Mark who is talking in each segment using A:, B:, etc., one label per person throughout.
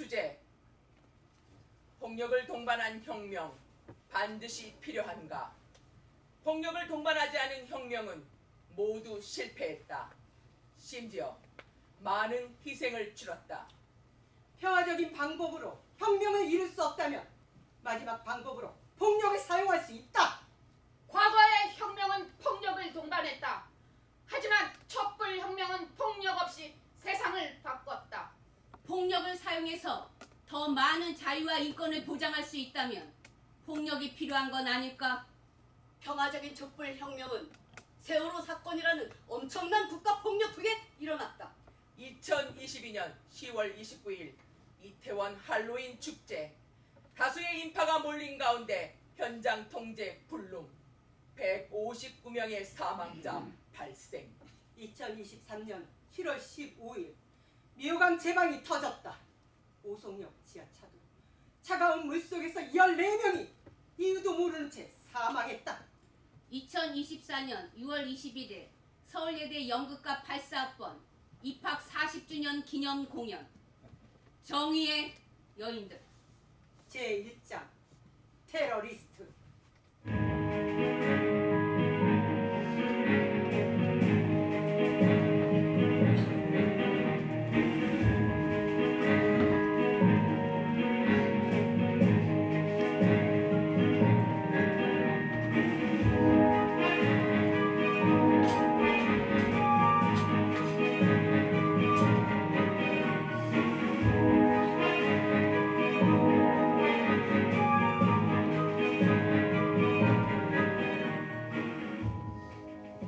A: 주제. 폭력을 동반한 혁명 반드시 필요한가? 폭력을 동반하지 않은 혁명은 모두 실패했다. 심지어 많은 희생을 치렀다.
B: 평화적인 방법으로 혁명을 이룰 수 없다면 마지막 방법으로 폭력을 사용할 수 있다.
C: 과거의 혁명은 폭력을 동반했다. 하지만 촛불 혁명은 폭력 없이 세상을 바꿨다.
D: 폭력을 사용해서 더 많은 자유와 인권을 보장할 수 있다면 폭력이 필요한 건 아닐까?
E: 평화적인 촛불혁명은 세월호 사건이라는 엄청난 국가폭력 후에 일어났다.
A: 2022년 10월 29일 이태원 할로윈 축제. 다수의 인파가 몰린 가운데 현장 통제 불능. 159명의 사망자 발생.
B: 2023년 7월 15일 미호강 제방이 터졌다. 오송역 지하차도. 차가운 물속에서 14명이 이유도 모르는 채 사망했다.
D: 2024년 6월 21일 서울예대 연극과 발사학번 입학 40주년 기념 공연. 정의의 여인들.
B: 제1장 테러리스트.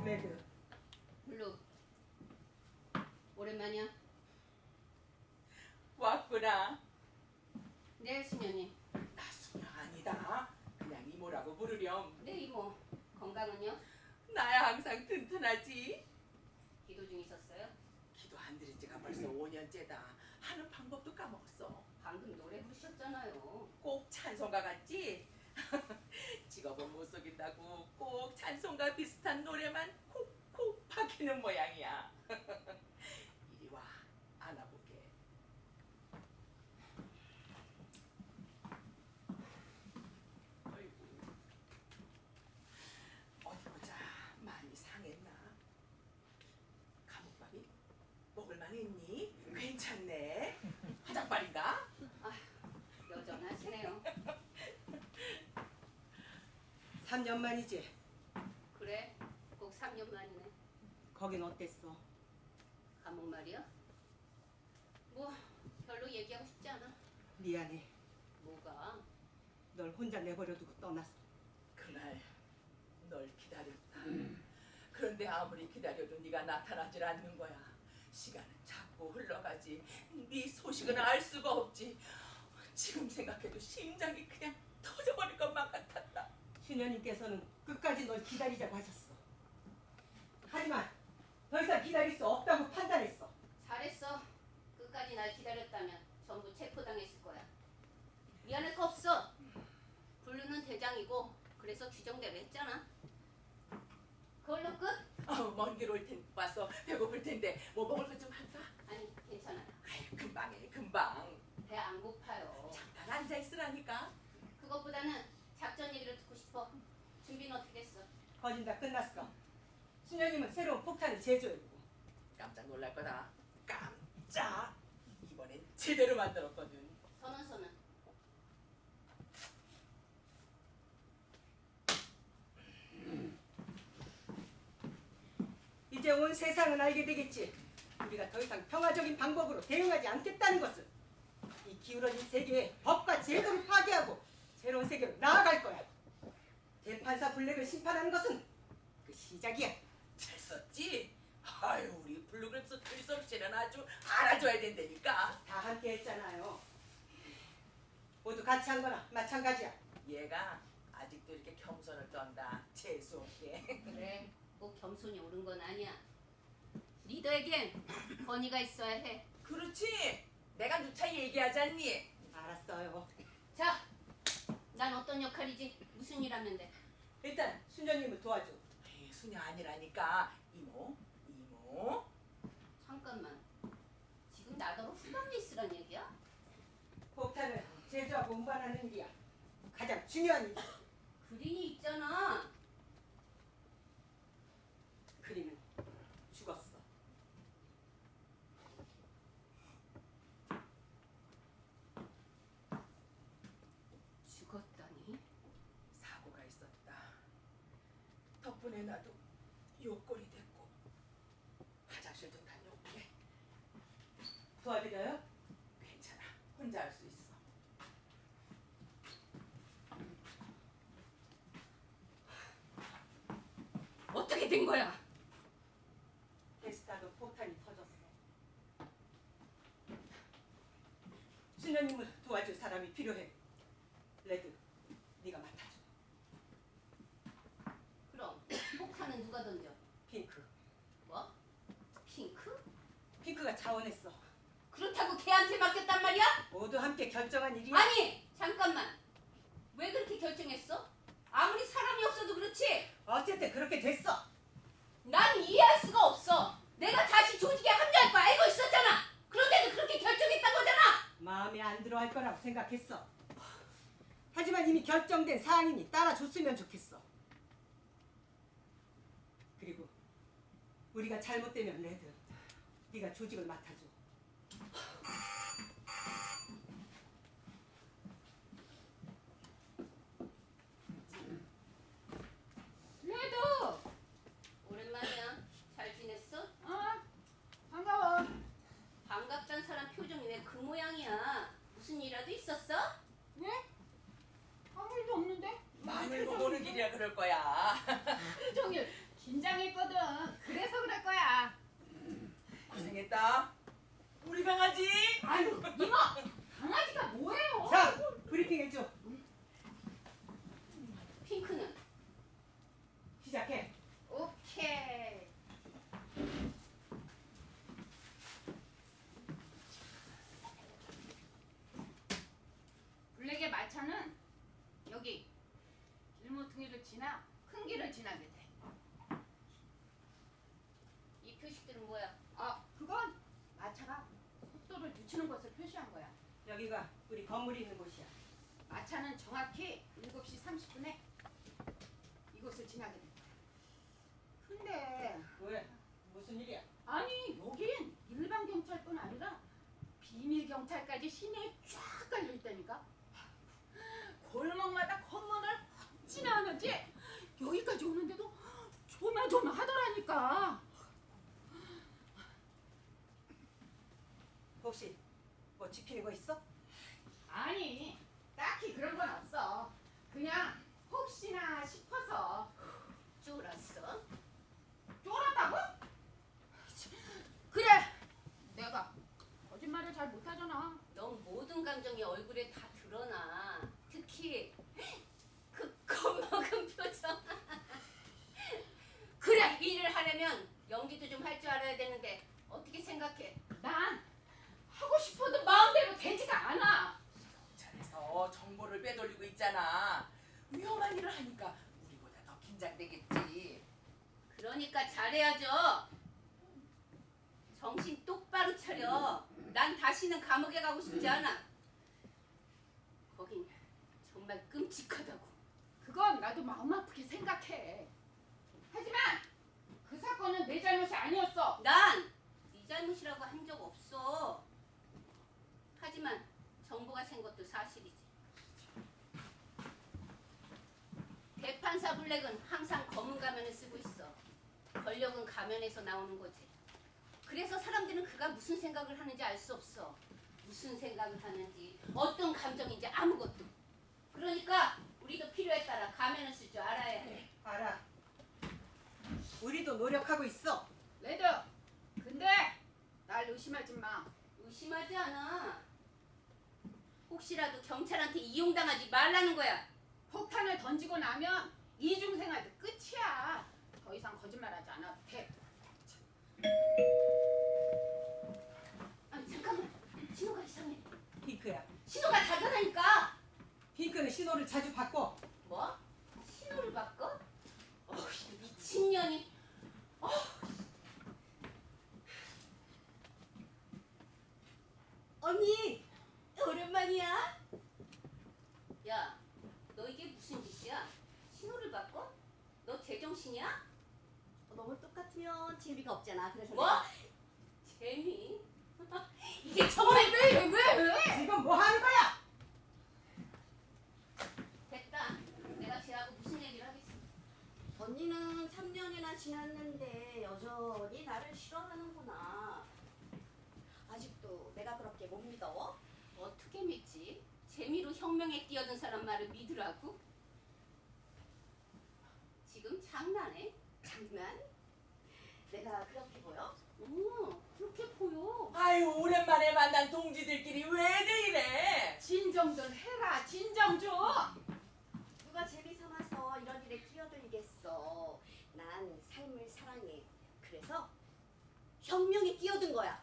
B: 레드.
D: 블루. 오랜만이야.
A: 왔구나.
D: 네, 수녀님.
A: 나 수녀 아니다. 그냥 이모라고 부르렴.
D: 네, 이모. 건강은요?
A: 나야 항상 튼튼하지.
D: 기도 중이셨어요?
A: 기도 안 드린 지가 벌써 5년째다. 하는 방법도 까먹었어.
D: 방금 노래 부르셨잖아요.
A: 꼭 찬송가 같지? 직업은 못 속인다고 꼭 찬송가 비슷한 노래만 콕콕 박히는 모양이야. 이리 와, 안아보게. 어이구. 어디 보자. 많이 상했나? 감옥밥이 먹을만 했니? 괜찮네. 화장발인가?
D: 여전하시네요.
B: 3년 만이지.
D: 그래, 꼭 3년 만이네.
B: 거긴 어땠어?
D: 감옥 말이야? 뭐 별로 얘기하고 싶지 않아.
B: 미안해.
D: 뭐가?
B: 널 혼자 내버려두고 떠났어.
A: 그날 널 기다렸다. 그런데 아무리 기다려도 네가 나타나질 않는 거야. 시간은 자꾸 흘러가지. 네 소식은 알 수가 없지. 지금 생각해도 심장이 그냥 터져버릴 것만 같았다.
B: 신녀님께서는 끝까지 널 기다리자고 하셨어. 하지만 더 이상 기다릴 수 없다고 판단했어.
D: 잘했어. 끝까지 날 기다렸다면 전부 체포당했을 거야. 미안할 거 없어. 블루는 대장이고 그래서 규정대로 했잖아. 그걸로 끝?
A: 먼 길 올 텐 와서 배고플 텐데 뭐 먹을 것 좀 할까?
D: 아니, 괜찮아요.
A: 아이, 금방 해, 금방.
D: 배 안 고파요.
A: 잠깐 앉아 있으라니까.
D: 그것보다는 작전 얘기를 듣고 싶어. 준비는 어떻게 했어?
B: 거진 다 끝났어. 신녀님은 새로운 폭탄을 제조했고.
A: 깜짝 놀랄 거다. 깜짝. 이번엔 제대로 만들었거든.
D: 선언서는?
B: 이제 온 세상은 알게 되겠지. 우리가 더 이상 평화적인 방법으로 대응하지 않겠다는 것을. 이 기울어진 세계의 법과 제도를 파괴하고 새로운 세계로 나아갈 거야. 대판사 블랙을 심판하는 것은 그 시작이야.
A: 잘 썼지? 아유, 우리 블루그램스 필섭씨는 아주 알아줘야 된다니까.
B: 다 함께 했잖아요. 모두 같이 한 거나 마찬가지야.
A: 얘가 아직도 이렇게 겸손을 떤다. 재수없게.
D: 그래, 꼭 겸손이 옳은 건 아니야. 리더에겐 권위가 있어야 해.
A: 그렇지. 내가 누차 얘기하지 않니?
B: 알았어요.
D: 자, 난 어떤 역할이지? 무슨 일 하면 돼?
B: 일단 순녀님을 도와줘.
A: 에이, 수녀 아니라니까. 이모.
D: 잠깐만. 지금 나더러 후방에 있으란 얘기야?
B: 제주하고 운반하는 일이야. 가장 중요한 일.
D: 그린이 있잖아.
B: 그림은 죽었어.
D: 죽었다니?
A: 사고가 있었다. 덕분에 나도 요꼴이 됐고. 화장실 좀 다녀올게.
B: 도와드려요?
A: 괜찮아. 혼자 할 수 있어.
D: 어떻게 된 거야?
B: 데스타도 폭탄이 터졌어. 신녀님을 도와줄 사람이 필요해. 레드, 네가 맡아줘.
D: 그럼 폭탄은 누가 던져?
B: 핑크.
D: 뭐? 핑크?
B: 핑크가 자원했어.
D: 그렇다고 걔한테 맡겼단 말이야?
B: 모두 함께 결정한 일이야.
D: 아니 잠깐만. 왜 그렇게 결정했어? 아무리 사람이 없어도 그렇지.
B: 어쨌든 그렇게 됐어.
D: 난 이해할 수가 없어. 내가 다시 조직에 합류할 거 알고 있었잖아. 그런데도 그렇게 결정했단 거잖아.
B: 마음에 안 들어 할 거라고 생각했어. 하지만 이미 결정된 사항이니 따라줬으면 좋겠어. 그리고 우리가 잘못되면 레드, 네가 조직을 맡아줘.
C: 레드.
D: 오랜만이야. 잘 지냈어?
C: 반가워.
D: 반갑단 사람 표정이 왜 그 모양이야? 무슨 일이라도 있었어?
C: 네? 아무 일도 없는데?
A: 마늘 보고는 길이라 그럴 거야.
C: 하루 종일 긴장했거든. 그래서 그럴 거야.
A: 고생했다. 우리 강아지.
C: 아유 이모, 강아지가 뭐예요?
B: 자, 브리핑 해줘.
D: 핑크는?
B: 시작해.
C: 오케이. 블랙의 마차는 여기 길모퉁이를 지나 큰 길을 지나게 돼.
D: 이 표식들은 뭐야?
C: 그건 마차가 속도를 늦추는 것을 표시한 거야.
B: 여기가 우리 건물이 있는 곳이야.
C: 마차는 정확히 7시 30분에 이곳을 지나게 돼. 근데
B: 왜? 무슨 일이야?
C: 아니 여긴 일반 경찰뿐 아니라 비밀 경찰까지 시내에 쫙 깔려 있다니까. 골목마다 건물을 지나가지 여기까지 오는데도 조마조마하더라니까.
B: 혹시 뭐 지키는 거 있어?
C: 아니 딱히 그런 건 없어. 그냥 혹시나 싶어서.
D: 쫄았어?
C: 쫄았다고? 그래 내가 거짓말을 잘 못하잖아.
D: 넌 모든 감정이 얼굴에 다 드러나. 특히 그 겁먹은 표정. 그래, 일을 하려면 연기도 좀 할 줄 알아야 되는데 어떻게 생각해?
C: 난 하고 싶어도 마음대로 되지가 않아.
A: 경찰에서 정보를 빼돌리고 있잖아. 위험한 일을 하니까 우리보다 더 긴장되겠지.
D: 그러니까 잘해야죠. 정신 똑바로 차려. 난 다시는 감옥에 가고 싶지 않아. 거긴 정말 끔찍하다고.
C: 그건 나도 마음 아프게 생각해. 하지만 그 사건은 내 잘못이 아니었어.
D: 난 네 잘못이라고 한 적 없어. 하지만 정보가 샌 것도 사실이지. 대판사 블랙은 항상 검은 가면을 쓰고 있어. 권력은 가면에서 나오는 거지. 그래서 사람들은 그가 무슨 생각을 하는지 알 수 없어. 무슨 생각을 하는지, 어떤 감정인지 아무것도. 그러니까 우리도 필요에 따라 가면을 쓸 줄 알아야 해.
B: 알아. 우리도 노력하고 있어.
C: 레드, 근데 날 의심하지 마.
D: 의심하지 않아. 혹시라도 경찰한테 이용당하지 말라는 거야.
C: 폭탄을 던지고 나면 이중생활도 끝이야. 더 이상 거짓말하지 않아도 돼.
D: 아니 잠깐만. 신호가 이상해.
B: 핑크야.
D: 신호가 다르다니까.
B: 핑크는 신호를 자주 바꿔.
D: 뭐? 신호를 바꿔? 미친년이.
E: 언니, 오랜만이야.
D: 제정신이야?
E: 너무 똑같으면 재미가 없잖아. 그래서
D: 뭐?
E: 내가
D: 재미? 이게 정말
C: 왜?
B: 지금 뭐 하는 거야?
D: 됐다. 내가 쟤하고 무슨 얘기를 하겠어.
E: 언니는 3년이나 지났는데 여전히 나를 싫어하는구나. 아직도 내가 그렇게 못 믿어?
D: 어떻게 믿지? 재미로 혁명에 뛰어든 사람 말을 믿으라고? 지금 장난해?
E: 장난? 내가 그렇게 보여?
D: 그렇게 보여.
A: 아유 오랜만에 만난 동지들끼리 왜들 이래?
C: 진정 좀 해라. 진정 좀.
E: 누가 재미 삼아서 이런 일에 끼어들겠어. 난 삶을 사랑해. 그래서 혁명에 끼어든 거야.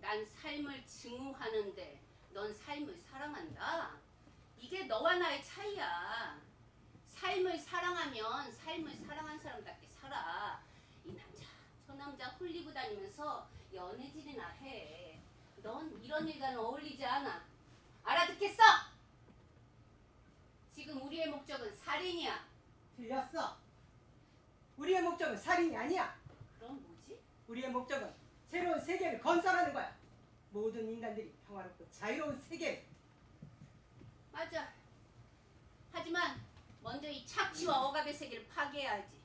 D: 난 삶을 증오하는데 넌 삶을 사랑한다. 이게 너와 나의 차이야. 삶을 사랑하면 삶을 사랑한 사람답게 살아. 이 남자 저 남자 홀리고 다니면서 연애질이나 해. 넌 이런 일과는 어울리지 않아. 알아듣겠어? 지금 우리의 목적은 살인이야.
B: 틀렸어. 우리의 목적은 살인이 아니야.
D: 그럼 뭐지?
B: 우리의 목적은 새로운 세계를 건설하는 거야. 모든 인간들이 평화롭고 자유로운 세계.
D: 맞아. 하지만 먼저 이 착취와 억압의 세계를 파괴해야 하지.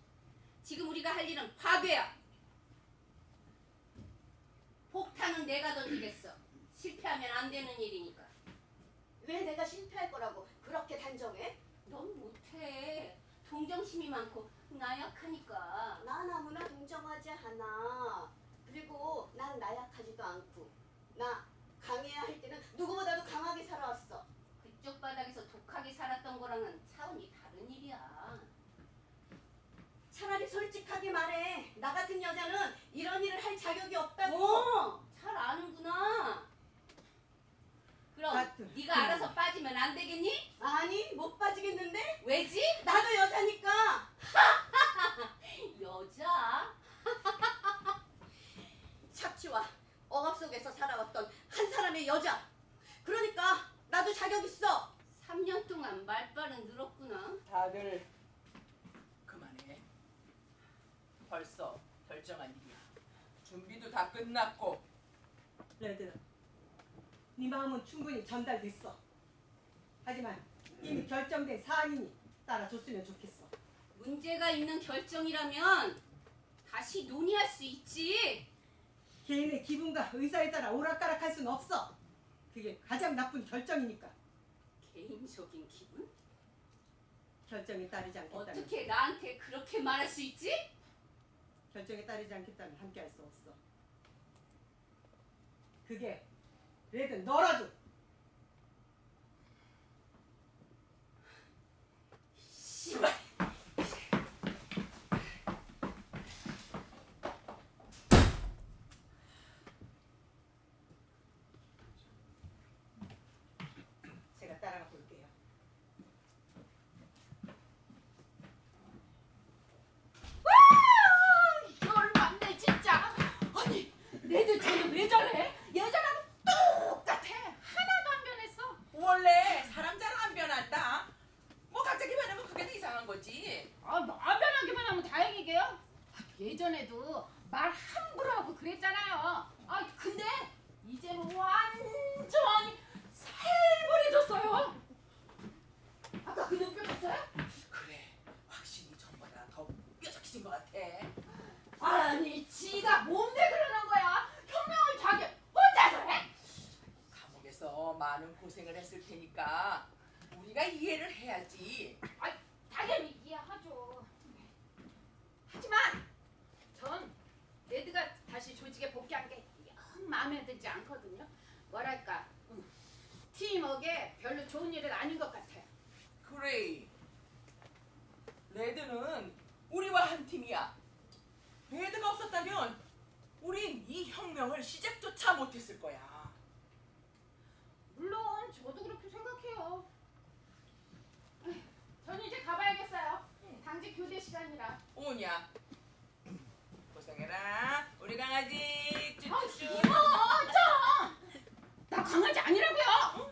D: 지금 우리가 할 일은 파괴야. 폭탄은 내가 던지겠어. 실패하면 안 되는 일이니까.
E: 왜 내가 실패할 거라고 그렇게 단정해?
D: 넌 못해. 동정심이 많고 나약하니까.
E: 난 아무나 동정하지 않아. 그리고 난 나약하지도 않고. 나 강해야 할 때는 누구보다도 강하게 살아왔어.
D: 그쪽 바닥에서 독하게 살았던 거랑은 차원이 다른 일이야.
E: 차라리 솔직하게 말해. 나 같은 여자는 이런 일을 할 자격이 없다고.
D: 잘 아는구나. 그럼
B: 하여튼,
D: 네가 알아서 빠지면 안 되겠니?
E: 아니, 못 빠지겠는데?
D: 왜지?
E: 나도 여자니까.
D: 여자?
E: 착취와 억압 속에서 살아왔던 한 사람의 여자. 그러니까 나도 자격 있어.
D: 3년 동안 말빨은 늘었구나.
A: 다들 그만해. 벌써 결정한 일이야. 준비도 다 끝났고.
B: 레드, 네 마음은 충분히 전달됐어. 하지만 이미 결정된 사안이니 따라줬으면 좋겠어.
D: 문제가 있는 결정이라면 다시 논의할 수 있지.
B: 개인의 기분과 의사에 따라 오락가락할 수는 없어. 그게 가장 나쁜 결정이니까.
D: 개인적인 기분?
B: 결정에 따르지 않겠다면
D: 어떻게 나한테 그렇게 말할 수 있지?
B: 결정에 따르지 않겠다면 함께할 수 없어. 그게 레드 너라도.
D: 씨발.
B: 제가 따라가 볼게요.
C: 열받네 진짜. 아니 레드 쟤는 왜 저래? 예전하고 똑같아. 하나도 안 변했어.
A: 원래 사람 잘 안 변한다. 뭐 갑자기 변하면 그게 더 이상한 거지.
C: 안 변하기만 하면 다행이게요. 예전에도 말 함부로 하고 그랬잖아요. 근데 이제는 완전히 살벌해졌어요. 아까 그 느껴졌어요?
A: 그래, 확실히 전보다 더 뾰족해진 것 같아.
C: 아니 지가 뭔데 그러는 거야? 혁명을 자기 혼자서 해?
A: 감옥에서 많은 고생을 했을 테니까 우리가 이해를 해야지.
C: 당연히 이해하죠. 하지만 전 레드가 다시 조직에 복귀한 게 영 마음에 들지 않거든요. 뭐랄까 팀워크에 별로 좋은 일은 아닌 것 같아요.
A: 그래. 레드는 우리와 한 팀이야. 레드가 없었다면 우린 이 혁명을 시작조차 못했을 거야.
C: 물론 저도 그렇게 생각해요. 저는 이제 가봐야겠어요. 당직 교대 시간이라.
A: 오냐? 고생해라. 우리 강아지. 쭈쭈쭈.
C: 이모 좀! 나 강아지 아니라고요.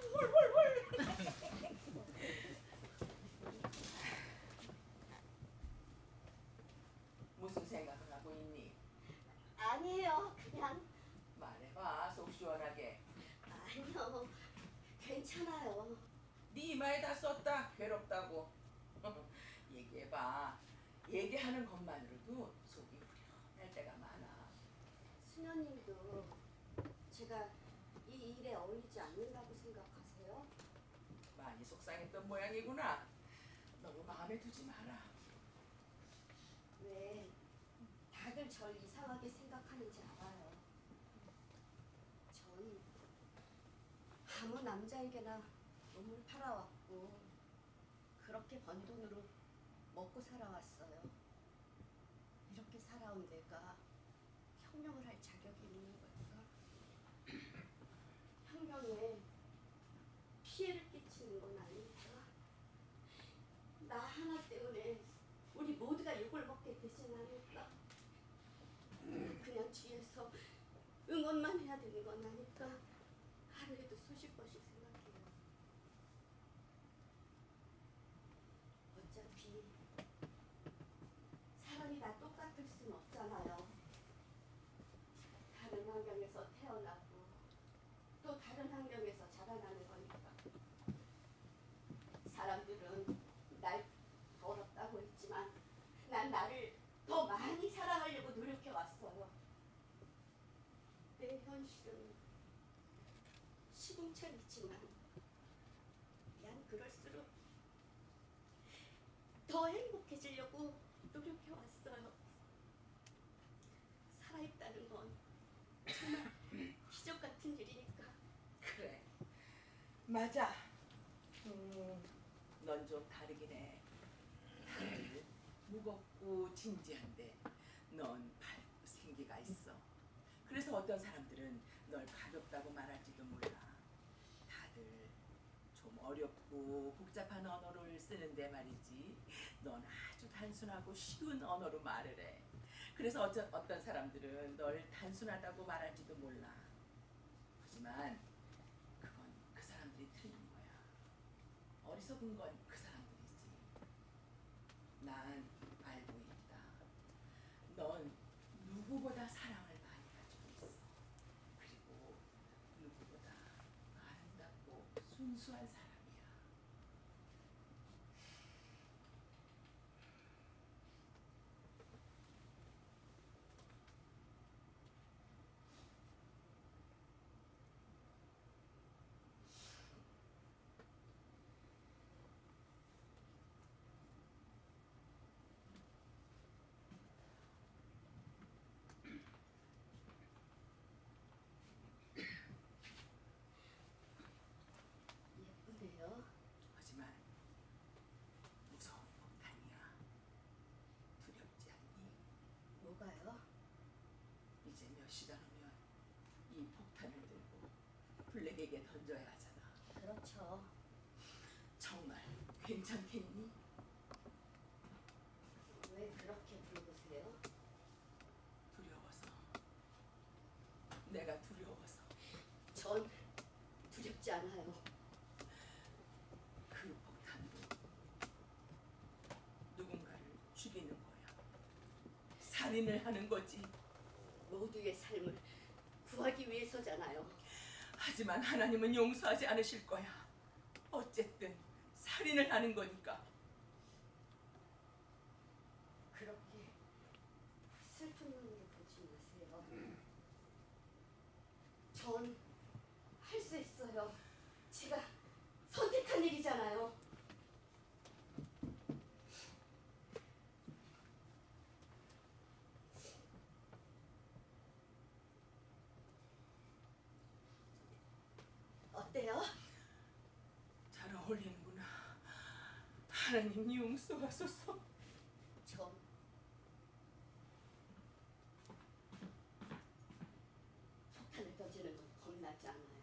E: 아니요. 괜찮아요.
A: 네 이마에 다 썼다. 괴롭다고. 얘기해봐. 얘기하는 것만으로도 속이 후련할 때가 많아.
E: 수녀님도 제가 이 일에 어울리지 않는다고 생각하세요?
A: 많이 속상했던 모양이구나. 너무 마음에 두지 마라.
E: 왜 다들 절 이상하게 생각하는지 알아요. 전 아무 남자에게나 몸을 팔아왔고 그렇게 번 돈으로 먹고 살아왔어요. 이렇게 살아온 내가 혁명을 할 자격이 있는 걸까? 혁명에 피해를 끼치는 건 아닐까? 나 하나 때문에 우리 모두가 욕을 먹게 되진 않을까? 그냥 뒤에서 응원만 해야 되는 건 아닐까? 하루에도 수십 번씩 생각해요. 어차피 사람이 다 똑같을 순 없잖아요. 다른 환경에서 태어나고 또 다른 환경에서 자라나는 거니까. 사람들은 날 더럽다고 했지만 난 나를 더 많이 사랑하려고 노력해 왔어요. 내 현실은 시궁창이지만 난 그럴수록 더 행복해지려고 노력해 왔어요. 살아있다는 건 정말 기적 같은 일이니까.
A: 그래. 맞아. 넌 좀 다르긴 해. 다들 무겁고 진지한데 넌 밝고 생기가 있어. 그래서 어떤 사람들은 널 가볍다고 말할지도 몰라. 다들 좀 어렵고 복잡한 언어를 쓰는데 말이지. 넌 아주 단순하고 쉬운 언어로 말을 해. 그래서 어떤 사람들은 널 단순하다고 말할지도 몰라. 하지만 그건 그 사람들이 틀린 거야. 어리석은 건 그 사람들이지. 난 알고 있다. 넌 누구보다 사랑을 많이 가지고 있어. 그리고 누구보다 아름답고 순수한 사람이야.
E: 예쁘네요.
A: 하지만 무서운 폭탄이야. 두렵지 않니?
E: 뭐가요?
A: 이제 몇 시간 후면 이 폭탄을 들고 블랙에게 던져야 하잖아.
E: 그렇죠.
A: 정말 괜찮겠니?
E: 왜 그렇게 물어보세요?
A: 두려워서. 내가 두려워서.
E: 전 두렵지 않아요.
A: 그 폭탄도 누군가를 죽이는 거야. 살인을 하는 거지.
E: 모두의 삶을 구하기 위해서잖아요.
A: 하지만 하나님은 용서하지 않으실 거야. 어쨌든 살인을 하는 거니까.
E: 그렇게 슬픈 눈으로 보지 마세요. 전 할 수 있어요. 제가 선택한 일이잖아요. 어때요?
A: 잘 어울리는구나. 하나님 용서하소서.
E: 전 폭탄을 던지는 건 겁나지 않아요.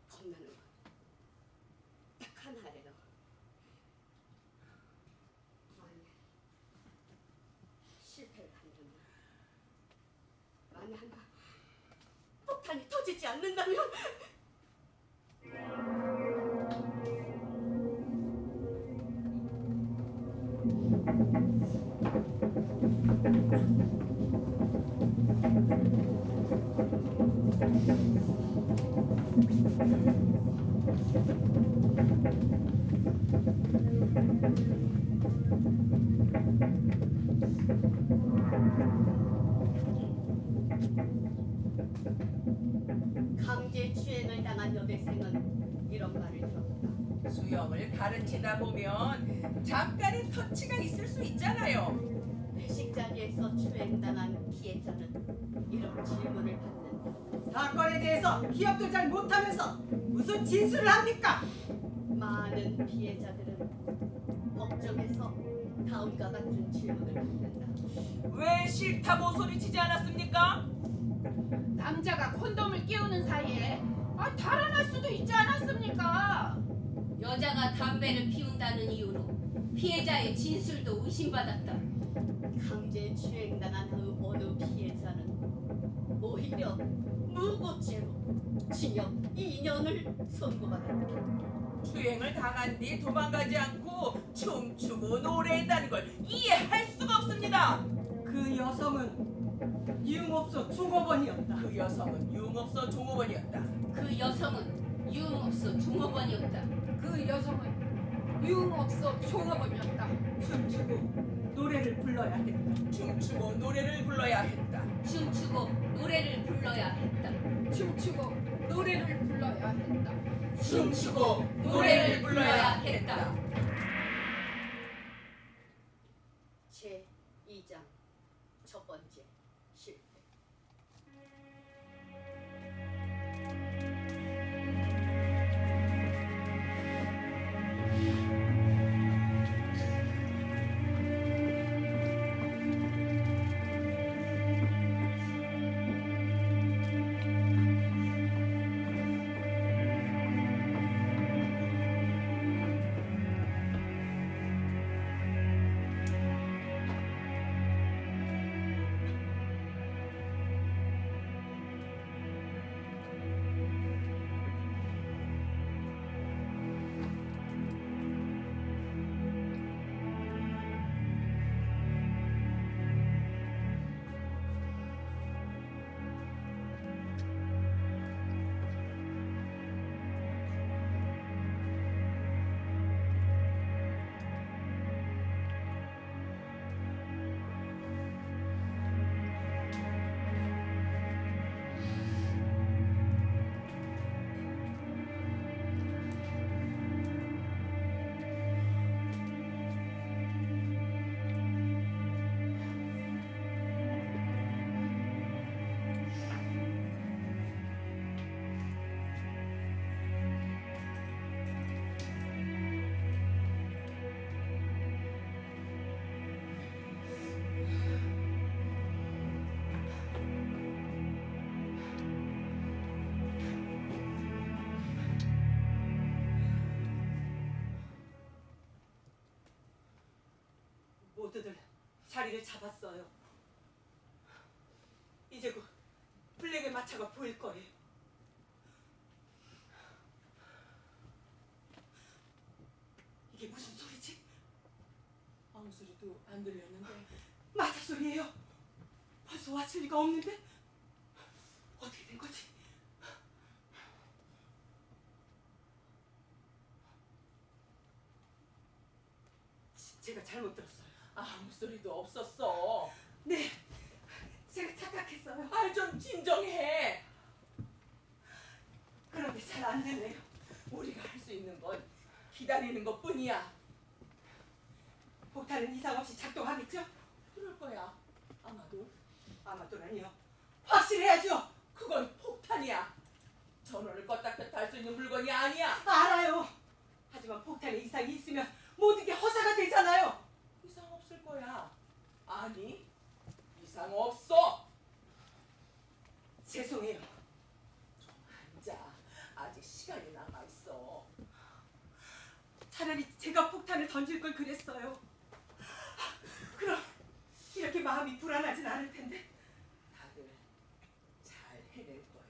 E: 겁나는 건 딱 하나예요. 만약 실패를 한다면, 만약 폭탄이 터지지 않는다면 강제추행을 당한 여대생은 이런 말을 들었다.
A: 수영을 가르치다 보면 잠깐의 터치가 있을 수 있잖아요.
E: 회식 자리에서 추행당한 피해자는 이런 질문을 받는다.
B: 사건에 대해서 기억도 잘 못하면서 무슨 진술을 합니까?
E: 많은 피해자들은 법정에서 다음과 같은 질문을 받는다.
A: 왜 싫다고 소리치지 않았습니까?
C: 남자가 콘돔을 끼우는 사이에 달아날 수도 있지 않았습니까?
D: 여자가 담배를 피운다는 이유로 피해자의 진술도 의심받았다.
E: 강제추행당한 그 어느 피해자는 오히려 무고죄로 징역 2년을 선고받았다.
A: 추행을 당한 뒤 도망가지 않고 춤추고 노래했다는 걸 이해할 수가 없습니다.
B: 그 여성은 유흥업소 종업원이었다.
A: 그 여성은 유흥업소 종업원이었다.
D: 그 여성은 유흥업소 종업원이었다.
C: 그 여성은 유흥업소 종업원이었다.
B: 춤추고 노래를 불러야 했다.
A: 춤추고 노래를 불러야 했다.
D: 춤추고 노래를 불러야 했다.
C: 춤추고 노래를 불러야 했다.
A: 춤추고 노래를 불러야 했다.
E: 제 2장 첫 번째 실패.
B: 모두들 자리를 잡았어요. 이제 곧 블랙의 마차가 보일 거예요. 이게 무슨 소리지?
A: 아무 소리도 안 들렸는데.
B: 마차 소리예요. 벌써 왔을 리가 없는데 어떻게 된 거지? 제가 잘못 들었어요.
A: 아무 소리도 없었어.
B: 네, 제가 착각했어요.
A: 좀 진정해.
B: 그런데 잘 안 되네요.
A: 우리가 할 수 있는 건 기다리는 것뿐이야.
B: 폭탄은 이상 없이 작동하겠죠?
A: 그럴 거야. 아마도.
B: 아마도라니요. 확실해야죠.
A: 그건 폭탄이야. 전원을 껐다 켰다 할 수 있는 물건이 아니야.
B: 알아요. 하지만 폭탄에 이상이 있으면 모든 게 허사가 되잖아요.
A: 이상 없을 거야. 아니, 이상 없어.
B: 죄송해요.
A: 앉아. 아직 시간이 남아 있어.
B: 차라리 제가 폭탄을 던질 걸 그랬어요. 그럼 이렇게 마음이 불안하진 않을 텐데.
A: 다들 잘 해낼 거야.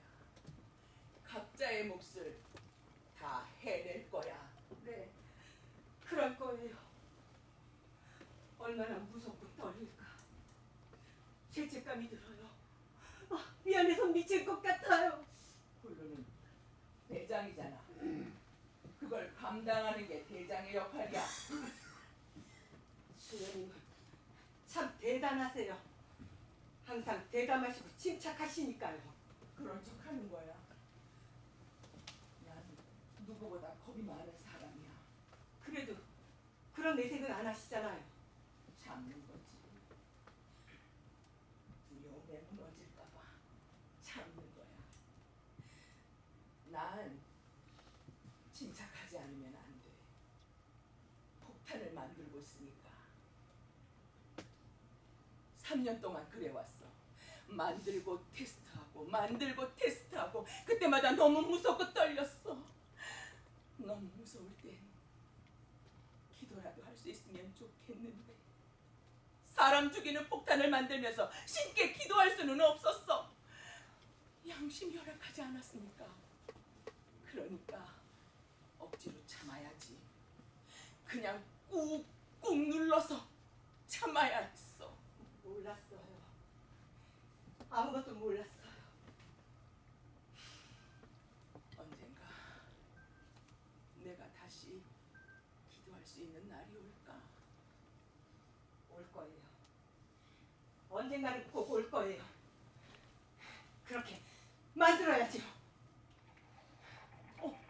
A: 각자의 몫을 다 해낼 거야.
B: 네, 그럴 거예요. 얼마나 무섭고 떨릴까. 죄책감이 들어요. 미안해서 미칠 것 같아요.
A: 너는 대장이잖아. 그걸 감당하는 게 대장의 역할이야.
B: 주연님은 참 대단하세요. 항상 대담하시고 침착하시니까요.
A: 그런 척하는 거야. 난 누구보다 겁이 많은 사람이야.
B: 그래도 그런 내색은 안 하시잖아요.
A: 참는 거지. 두려움에 무너질까봐 참는 거야. 난 침착하지 않으면 안 돼. 폭탄을 만들고 있으니까. 3년 동안 그래왔어. 만들고 테스트하고 그때마다 너무 무섭고 떨렸어. 너무 무서울 땐 기도라도 할 수 있으면 좋겠는데 사람 죽이는 폭탄을 만들면서 신께 기도할 수는 없었어. 양심이 허락하지 않았으니까. 그러니까 억지로 참아야지. 그냥 꾹꾹 눌러서 참아야 했어.
B: 몰랐어요. 아무것도 몰랐어요.
A: 언젠가 내가 다시 기도할 수 있는 날이 올까?
B: 올 거예요. 언젠가는 꼭 올 거예요. 그렇게 만들어야죠.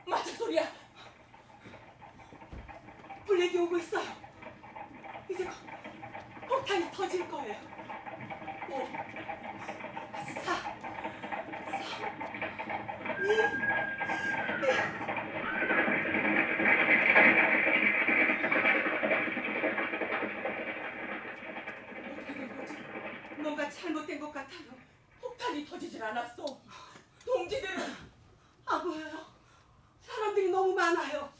A: 맞아 소리야.
B: 블랙이 오고 있어요. 이제 폭탄이 터질 거예요. 5, 4, 3, 2, 1. 뭔가 잘못된 것 같아요.
A: 폭탄이 터지질 않았어. 동지들은
B: 안 보여요. 사람들이 너무 많아요.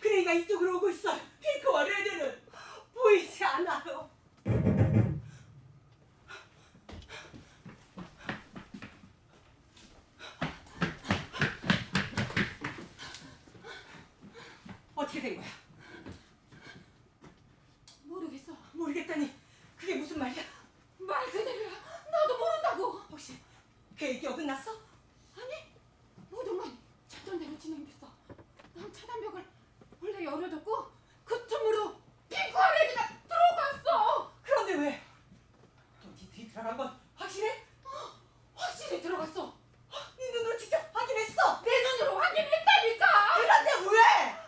B: 그레이가 이쪽으로 오고 있어요.
A: 핑크와 레드는
B: 보이지 않아요. 어떻게 된 거야?
C: 모르겠어.
B: 모르겠다니 그게 무슨 말이야?
C: 말 그대로야. 나도 모른다고.
B: 혹시 계획이 어긋났어?
C: 아니, 모든 건 작전대로 진행됐어. 난 차단벽을 원래 열어뒀고 그 틈으로 핑크와 레드가 들어갔어.
B: 그런데 왜? 너희들이 들어간 건 확실해?
C: 확실히 들어갔어.
B: 네 눈으로 직접 확인했어.
C: 내 눈으로 확인했다니까.
B: 그런데 왜?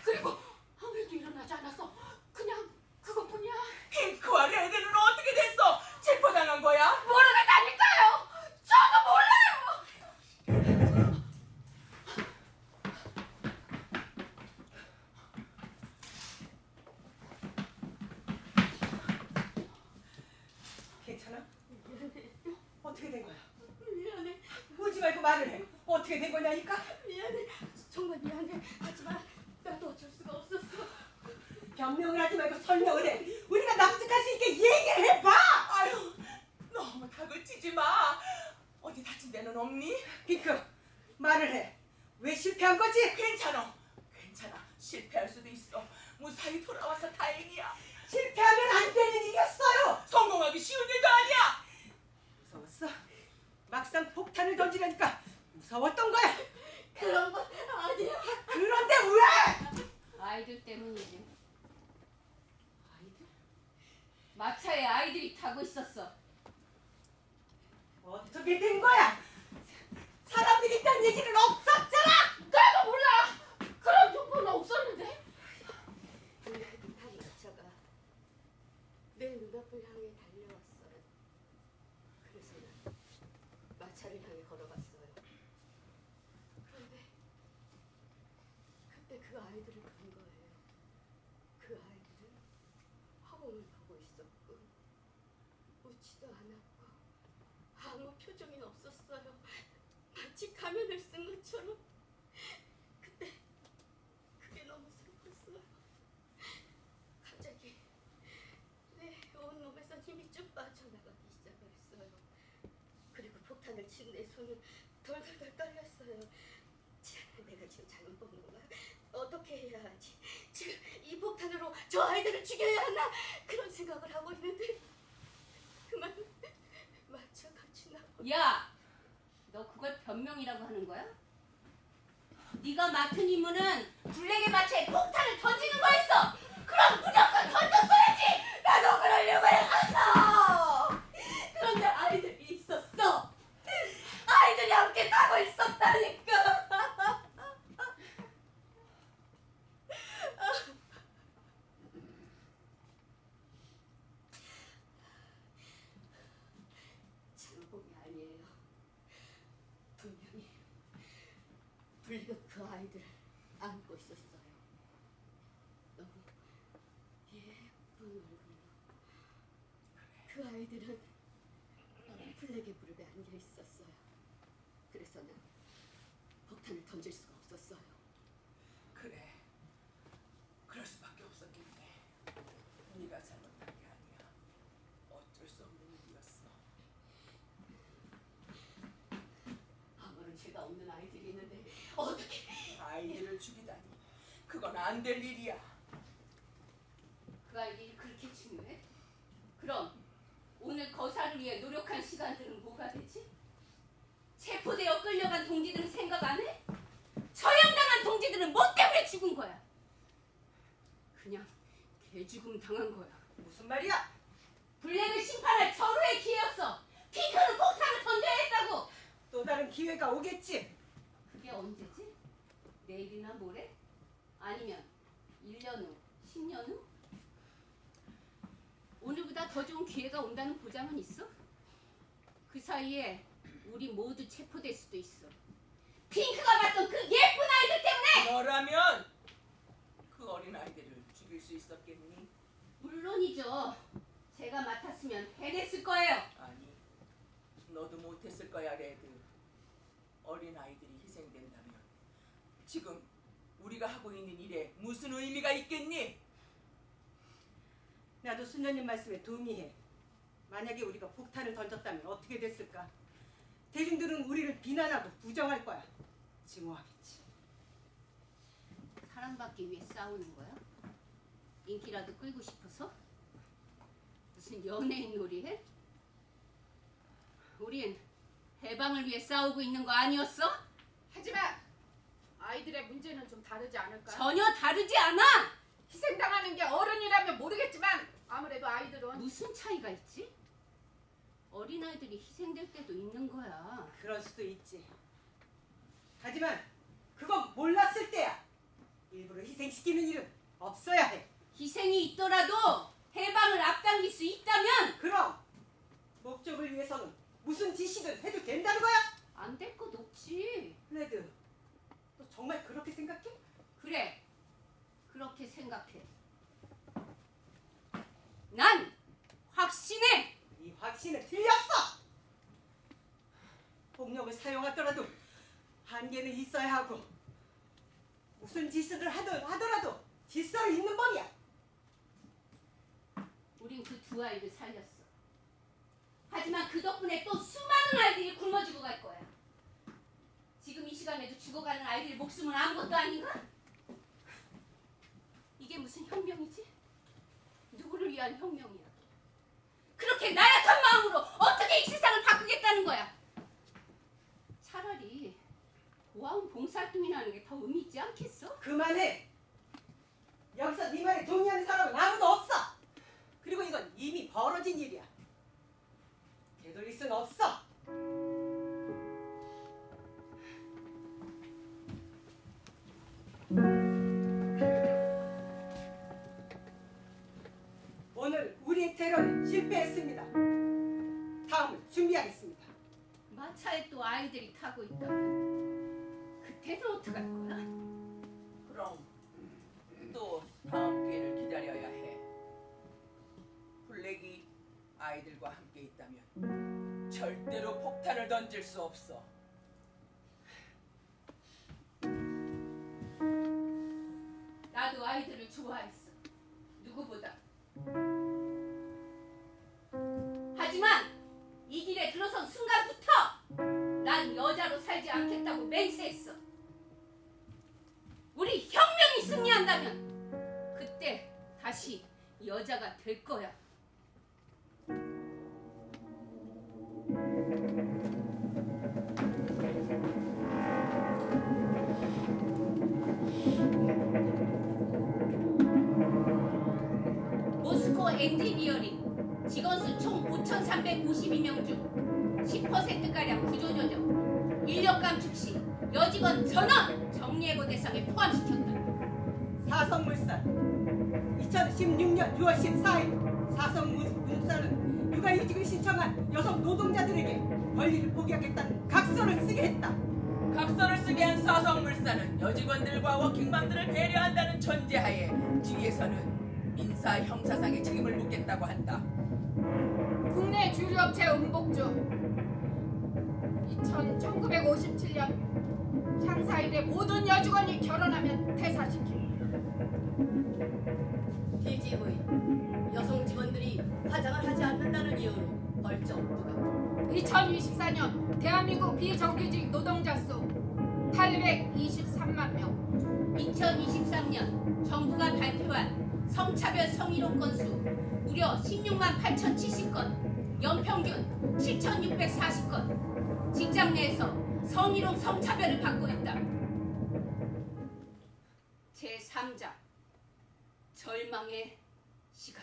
C: 그리고 아무 일도 일어나지 않았어. 그냥 그것뿐이야.
A: 핑크와 레드는 어떻게 됐어? 체포당한 거야?
C: 모르겠다니까요. 저도 몰라요.
B: 괜찮아? 어떻게 된 거야?
C: 미안해.
B: 울지 말고 말을 해. 어떻게 된 거냐니까?
C: 미안해. 정말 미안해. 하지만 나도 어쩔 수가 없었어.
B: 변명을 하지 말고 설명을 해. 우리가 납득할 수 있게 얘기를 해봐.
A: 아유, 너무 다그치지 마. 어디 다친 데는 없니?
B: 핑크, 말을 해. 왜 실패한 거지?
A: 괜찮아. 실패할 수도 있어. 무사히 돌아와서 다행이야.
B: 실패하면 안 되는 일이었어요.
A: 성공하기 쉬운 일도 아니야.
B: 무서웠어? 막상 폭탄을 던지려니까 무서웠던 거야.
C: 그런 건 아니야.
B: 그런데 왜?
D: 아이들 때문이지.
B: 아이들?
D: 마차에 아이들이 타고 있었어.
B: 어떻게 된 거야? 사람들이 있다는 얘기는 없었잖아.
C: 나도 몰라. 그런 정보는 없었는데.
E: 블랙은 다리차가 내 눈앞을 향해 달려왔어요. 그래서 난 마차를 향해 걸어갔어요. 그런데 그때 그 아이들을 본 거예요. 그 아이들은 화공을 보고 있었고 웃지도 않았고 아무 표정이 없었어요. 마치 가면을 쓴 것처럼. 그때 그게 너무 슬펐어요. 갑자기 내 온몸에서 힘이 쭉 빠져나가기 시작했어요. 그리고 폭탄을 친 내 손은 덜덜덜 떨렸어요. 참, 내가 지금 잘못 본 건가? 어떻게 해야 하지? 지금 이 폭탄 폭탄으로 저 아이들을 죽여야 하나 그런 생각을 하고 있는데 그만 마차 같이 나.
D: 야, 너 그걸 변명이라고 하는 거야? 네가 맡은 임무는 블랙의 마차에 폭탄을 던지는 거였어. 그럼 무조건 던졌어야지.
E: 나도 그러려고 했었어. 그런데 아이들이 있었어. 아이들이 함께 타고 있었다니까. 장봉이 아니에요. 분명히 블랙은 그 아이들을 안고 있었어요. 너무 예쁜 얼굴로. 그 아이들은 블랙의 무릎에 안겨 있었어요. 그래서 난 폭탄을 던질 수가 없었어요.
A: 그래. 그럴 수밖에 없었겠네. 네가 잘못한 게 아니야. 어쩔 수 없는 일이었어.
E: 아무런 죄가 없는 아이들이 있는데 어떻게?
A: 아이들을 죽이다니. 그건 안 될 일이야.
D: 그 아이들이 그렇게 중요해? 그럼 오늘 거사를 위해 노력한 시간들은 뭐가 되지? 체포되어 끌려간 동지들은 생각 안 해? 처형당한 동지들은 뭐 때문에 죽은 거야? 그냥 개죽음 당한 거야.
B: 무슨 말이야?
D: 블랙을 심판할 절호의 기회였어. 핑크는 폭탄을 던져야 했다고.
B: 또 다른 기회가 오겠지.
D: 그게 언제지? 내일이나 모레? 아니면 1년 후, 10년 후? 오늘보다 더 좋은 기회가 온다는 보장은 있어? 그 사이에 우리 모두 체포될 수도 있어. 핑크가 봤던 그 예쁜 아이들 때문에!
A: 너라면 그 어린 아이들을 죽일 수 있었겠니?
D: 물론이죠. 제가 맡았으면 해냈을 거예요.
A: 아니, 너도 못했을 거야, 레드. 어린 아이들이 희생된다면 지금 우리가 하고 있는 일에 무슨 의미가 있겠니?
B: 나도 수녀님 말씀에 동의해. 만약에 우리가 폭탄을 던졌다면 어떻게 됐을까? 대중들은 우리를 비난하고 부정할 거야. 증오하겠지.
D: 사랑받기 위해 싸우는 거야? 인기라도 끌고 싶어서? 무슨 연예인 놀이해? 우린 해방을 위해 싸우고 있는 거 아니었어?
C: 하지만 아이들의 문제는 좀 다르지 않을까?
D: 전혀 다르지 않아!
C: 희생당하는 게 어른이라면 모르겠지만 아무래도 아이들은
D: 무슨 차이가 있지? 어린아이들이 희생될 때도 있는 거야.
B: 그럴 수도 있지. 하지만 그건 몰랐을 때야. 일부러 희생시키는 일은 없어야 해.
D: 희생이 있더라도 해방을 앞당길 수 있다면
B: 그럼 목적을 위해서는 무슨 지시든 해도 된다는 거야?
D: 안 될 것 없지.
B: 레드, 너 정말 그렇게 생각해?
D: 그래, 그렇게 생각해. 난 확신해.
B: 이 확신은 틀렸어. 폭력을 사용하더라도 한계는 있어야 하고 무슨 짓을 하더라도 질서를 잇는 법이야.
D: 우린 그 두 아이를 살렸어. 하지만 그 덕분에 또 수많은 아이들이 굶어 죽어갈 거야. 지금 이 시간에도 죽어가는 아이들의 목숨은 아무것도 아닌가? 이게 무슨 혁명이지? 누구를 위한 혁명이야? 그렇게 나약한 마음으로 어떻게 이 세상을 바꾸겠다는 거야? 차라리 고아원 봉사활동이나 하는 게 더 의미 있지 않겠어?
B: 그만해. 여기서 네 말에 동의하는 사람은 아무도 없어. 그리고 이건 이미 벌어진 일이야. 되돌릴 순 없어. 오늘 우리의 테러는 실패했습니다. 다음을 준비하겠습니다.
D: 마차에 또 아이들이 타고 있다면 그때는 어떡할 거야?
A: 그럼 또 다음 기회를 기다려야 해. 블랙이 아이들과 함께 있다면 절대로 폭탄을 던질 수 없어.
D: 나도 아이들을 좋아했어. 누구보다. 하지만 이 길에 들어선 순간부터 난 여자로 살지 않겠다고 맹세했어. 우리 혁명이 승리한다면 그때 여자가 될 거야. 모스코 엔지니어링 직원수 총 5,352명 중 10%가량 구조조정, 인력 감축 시 여직원 전원 정리해고 대상에 포함시켰다.
B: 사성물산 2016년 6월 14일 사성물산은 육아휴직을 신청한 여성 노동자들에게 권리를 포기하겠다는 각서를 쓰게 했다.
A: 각서를 쓰게 한 사성물산은 여직원들과 워킹맘들을 배려한다는 전제하에 뒤에서는 민사 형사상의 책임을 묻겠다고 한다.
C: 국내 주류업체 음복주 1957년 창사 이래 모든 여직원이 결혼하면 퇴사시킴.
E: DGV 여성 직원들이 화장을 하지 않는다는 이유로 벌점 부과.
C: 2024년 대한민국 비정규직 노동자 수 823만 명.
D: 2023년 정부가 발표한 성차별 성희롱 건수 무려 16만 8,070건, 연평균 7,640건. 직장 내에서 성희롱 성차별을 받고 있다. 제3자 절망의 시간.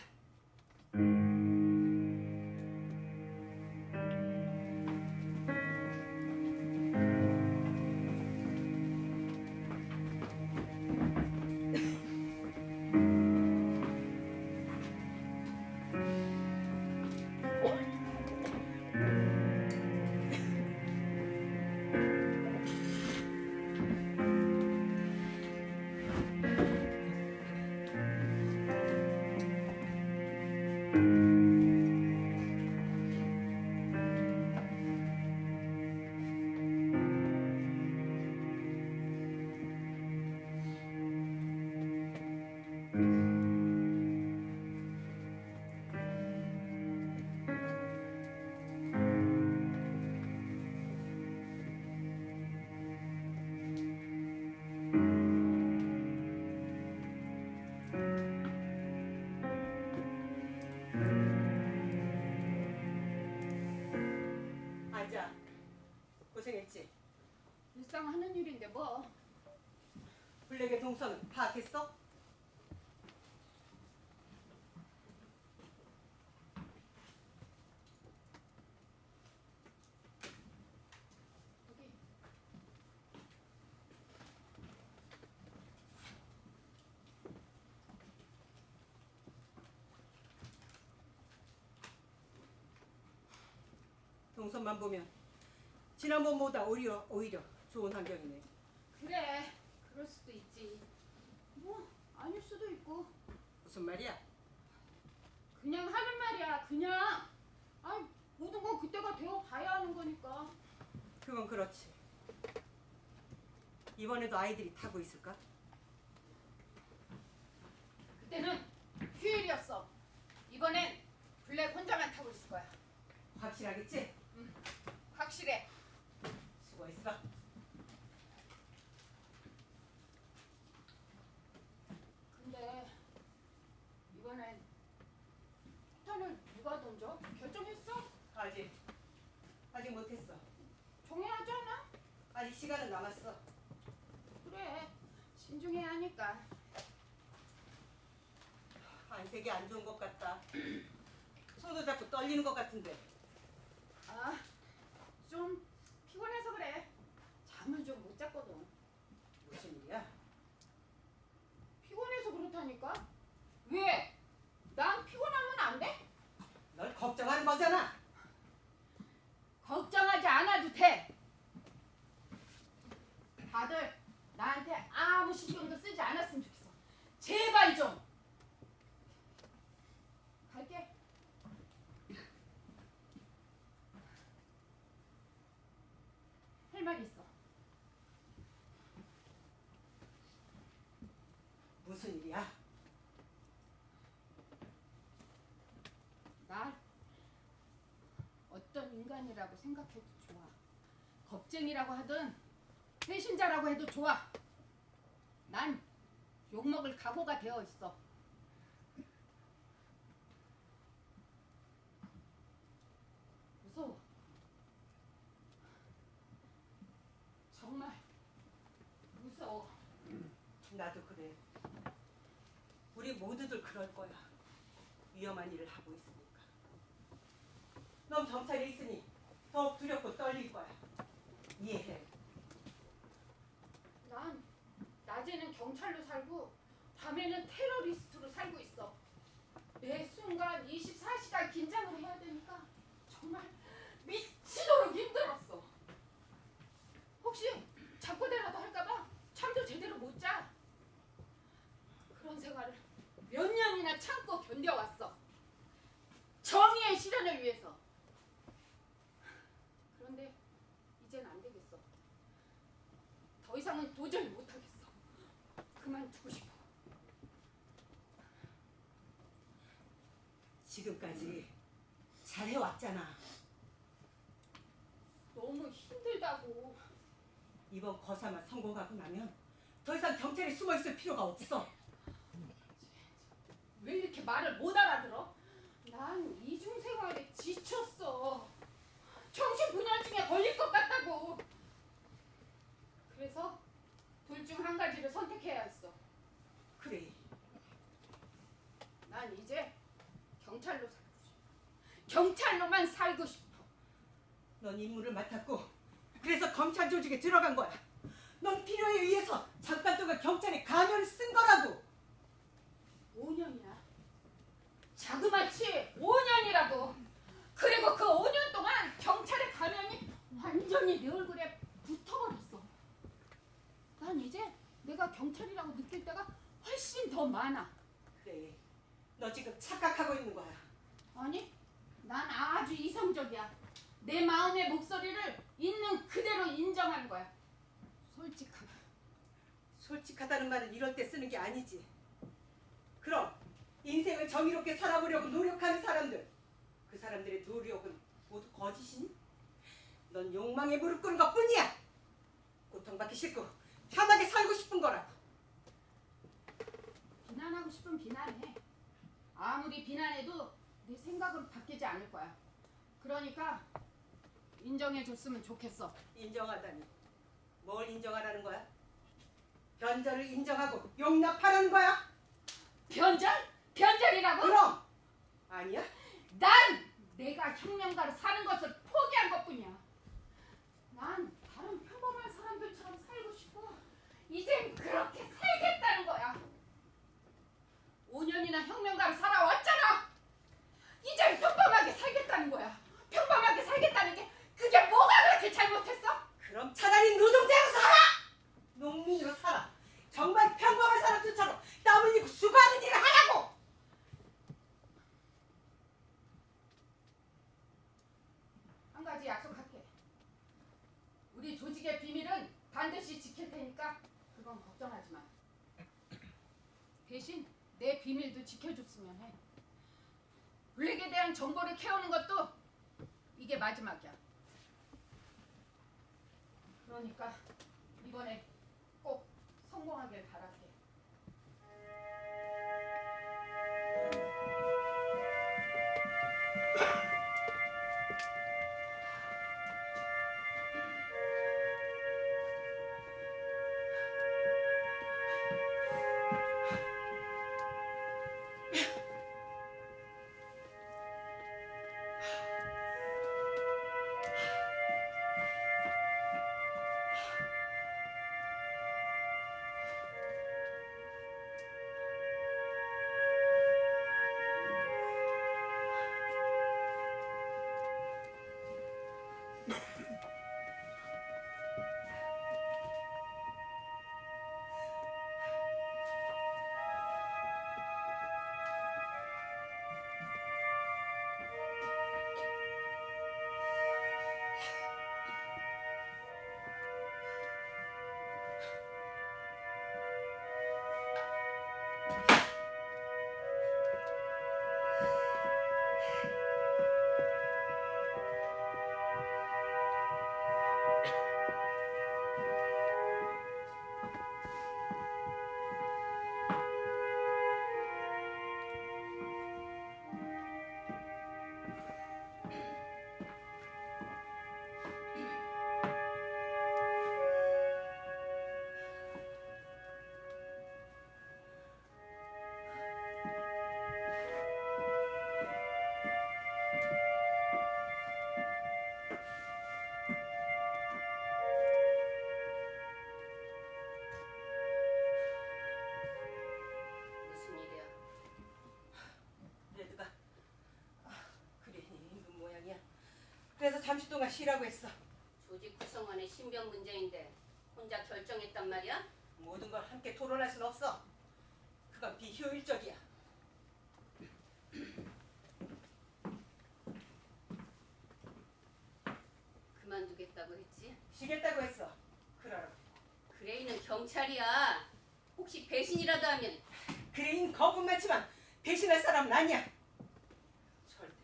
B: 앉아. 고생했지.
C: 일상 하는 일인데 뭐.
B: 블랙의 동선은 파악했어?
C: 여기.
B: 동선만 보면 지난번보다 오히려 좋은 환경이네.
C: 그래, 그럴 수도 있지. 뭐 아닐 수도 있고.
B: 무슨 말이야?
C: 그냥 하는 말이야. 그냥. 아니 모든 건 그때가 되어 봐야 하는 거니까.
B: 그건 그렇지. 이번에도 아이들이 타고 있을까?
C: 그때는 휴일이었어. 이번엔 블랙 혼자만 타고 있을 거야.
B: 확실하겠지?
C: 확실해.
B: 수고했어.
C: 근데 이번엔 폭탄을 누가 던져? 결정했어?
B: 아직 못했어.
C: 정해야지 않아?
B: 아직 시간은 남았어.
C: 그래. 신중해야 하니까.
B: 안색이 안 좋은 것 같다. 손도 자꾸 떨리는 것 같은데.
C: 아, 좀 피곤해서 그래. 잠을 좀 못 잤거든.
B: 무슨 일이야?
C: 피곤해서 그렇다니까? 왜? 난 피곤하면 안 돼?
B: 널 걱정하는 거잖아.
C: 걱정하지 않아도 돼. 다들 나한테 아무 신경도 쓰지 않았으면 좋겠어. 제발 좀. 갈게. 할 말이 있어.
B: 무슨 일이야?
C: 날 어떤 인간이라고 생각해도 좋아. 겁쟁이라고 하든 배신자라고 해도 좋아. 난 욕먹을 각오가 되어 있어.
B: 나도 그래. 우리 모두들 그럴 거야. 위험한 일을 하고 있으니까. 넌 경찰에 있으니 더욱 두렵고 떨릴 거야. 이해해.
C: 난 낮에는 경찰로 살고 밤에는 테러리스트로 살고 있어. 매 순간 24시간 긴장을 해야 되니까 정말 미치도록 힘들었어. 혹시 잠꼬대라도 할까봐 잠도 제대로 못 자. 그런 생활을 몇 년이나 참고 견뎌왔어. 정의의 실현을 위해서. 그런데 이젠 안 되겠어. 더 이상은 도저히 못하겠어. 그만두고 싶어.
B: 지금까지 잘해왔잖아.
C: 너무 힘들다고.
B: 이번 거사만 성공하고 나면 더 이상 경찰에 숨어있을 필요가 없어.
C: 왜 이렇게 말을 못 알아들어? 난 이중 생활에 지쳤어. 정신분열증에 걸릴 것 같다고. 그래서 둘 중 한 가지를 선택해야 했어.
B: 그래.
C: 난 이제 경찰로 살고 싶어. 경찰로만 살고 싶어.
B: 넌 임무를 맡았고 그래서 검찰 조직에 들어간 거야. 넌 필요에 의해서 잠깐 동안 경찰에 가면을 쓴 거라고.
C: 5년이나. 자그마치 5년이라고. 그리고 그 5년 동안 경찰의 가면이 완전히 내 얼굴에 붙어버렸어. 난 이제 내가 경찰이라고 느낄 때가 훨씬 더 많아.
B: 그래. 너 지금 착각하고 있는 거야.
C: 아니, 난 아주 이성적이야. 내 마음의 목소리를 있는 그대로 인정하는 거야. 솔직하게.
B: 솔직하다는 말은 이럴 때 쓰는 게 아니지. 그럼 인생을 정의롭게 살아보려고 노력하는 사람들, 그 사람들의 노력은 모두 거짓이니? 넌 욕망에 무릎 꿇은 것뿐이야. 고통받기 싫고 편하게 살고 싶은 거라고.
C: 비난하고 싶으면 비난해. 아무리 비난해도 내 생각은 바뀌지 않을 거야. 그러니까 인정해줬으면 좋겠어.
B: 인정하다니. 뭘 인정하라는 거야? 변절을 인정하고 용납하라는 거야?
C: 변절? 변절이라고?
B: 그럼! 아니야?
C: 난 내가 혁명가로 사는 것을 포기한 것뿐이야. 난 다른 평범한 사람들처럼 살고 싶고 이젠 그렇게 살겠다는 거야. 5년이나 혁명가로 살아왔잖아. 이젠 평범하게 살겠다는 거야. 평범하게 살겠다는 게 그게 뭐가 그렇게 잘못했어?
B: 그럼 차라리 노동자로 살아! 농민으로 살아. 정말 평범한 사람들처럼 땀 흘리고 수고하는 일을 하라고!
C: 한 가지 약속할게. 우리 조직의 비밀은 반드시 지킬 테니까 그건 걱정하지 마. 대신 내 비밀도 지켜줬으면 해. 블랙에 대한 정보를 캐오는 것도 이게 마지막이야. 그러니까 이번에 꼭 성공하길 바랄게.
B: 그래서 잠시 동안 쉬라고 했어.
D: 조직 구성원의 신변 문제인데 혼자 결정했단 말이야?
B: 모든 걸 함께 토론할 순 없어. 그건 비효율적이야.
D: 그만두겠다고 했지?
B: 쉬겠다고 했어. 그러라고.
D: 그레이는 경찰이야. 혹시 배신이라도 하면
B: 그레인 겁은 많지만 배신할 사람은 아니야. 절대로.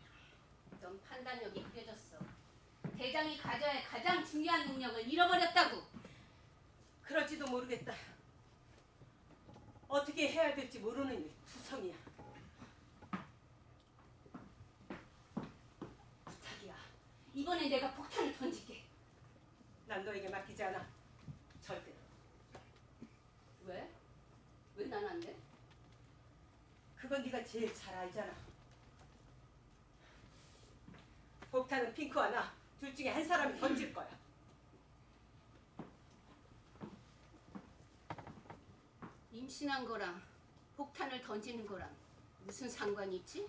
D: 넌 판단력이 흐려졌어. 대장이 가져야 할 가장 중요한 능력을 잃어버렸다고.
B: 그럴지도 모르겠다. 어떻게 해야 될지 모르는 일 투성이야.
D: 부탁이야. 이번에 내가 폭탄을 던질게.
B: 난 너에게 맡기지 않아. 절대로.
D: 왜? 왜 난 안 돼?
B: 그건 네가 제일 잘 알잖아. 폭탄은 핑크와 나 둘 중에 한 사람이 던질 거야.
D: 임신한 거랑 폭탄을 던지는 거랑 무슨 상관이 있지?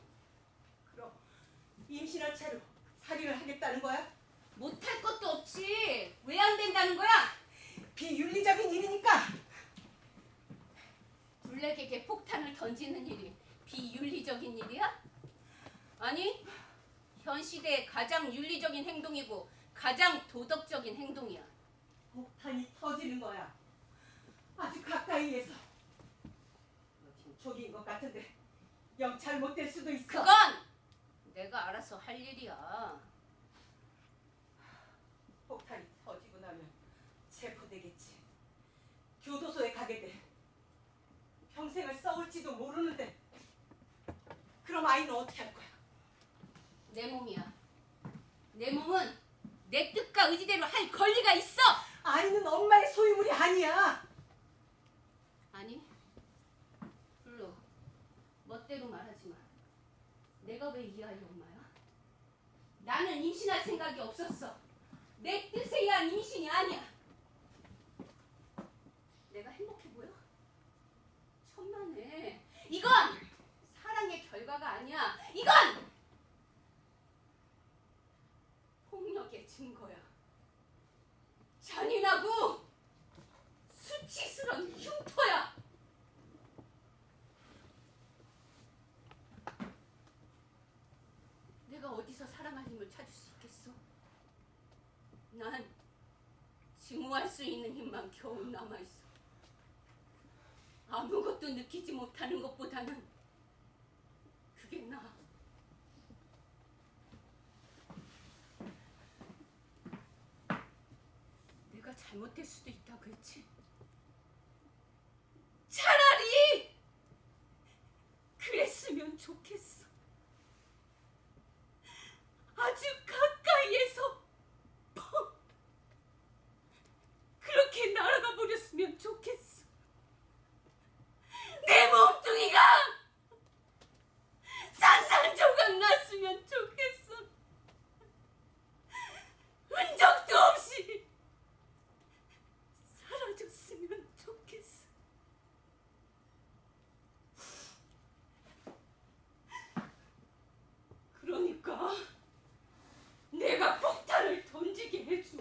B: 그럼 임신한 채로 살인을 하겠다는 거야?
D: 못할 것도 없지. 왜 안 된다는 거야?
B: 비윤리적인 일이니까.
D: 블랙에게 폭탄을 던지는 일이 비윤리적인 일이야? 아니, 현 시대의 가장 윤리적인 행동이고 가장 도덕적인 행동이야.
B: 폭탄이 터지는 거야. 아주 가까이에서. 너 지금 초기인 것 같은데 영 잘못될 수도 있어.
D: 그건 내가 알아서 할 일이야.
B: 폭탄이 터지고 나면 체포되겠지. 교도소에 가게 돼. 평생을 썩을지도 모르는데. 그럼 아이는 어떻게 할 거야?
D: 내 몸이야. 내 몸은 내 뜻과 의지대로 할 권리가 있어.
B: 아이는 엄마의 소유물이 아니야.
D: 아니, 블루, 멋대로 말하지 마. 내가 왜 이 아이 엄마야? 나는 임신할 생각이 없었어. 내 뜻에 의한 임신이 아니야. 내가 행복해 보여? 천만에. 이건 사랑의 결과가 아니야. 이건 폭력의 증거야. 잔인하고 수치스러운 흉터야. 내가 어디서 사랑할 힘을 찾을 수 있겠어? 난 증오할 수 있는 힘만 겨우 남아있어. 아무것도 느끼지 못하는 것보다는 그게 나아. 내가 잘못될 수도 있다고 했지. 차라리 그랬으면 좋겠어. 아주 가까이에서 펑 그렇게 날아가 버렸으면 좋겠어. 내 몸뚱이가 산산조각 났으면 좋겠어. 흔적도 없이 사라졌으면 좋겠어. 그러니까 내가 폭탄을 던지게 해줘.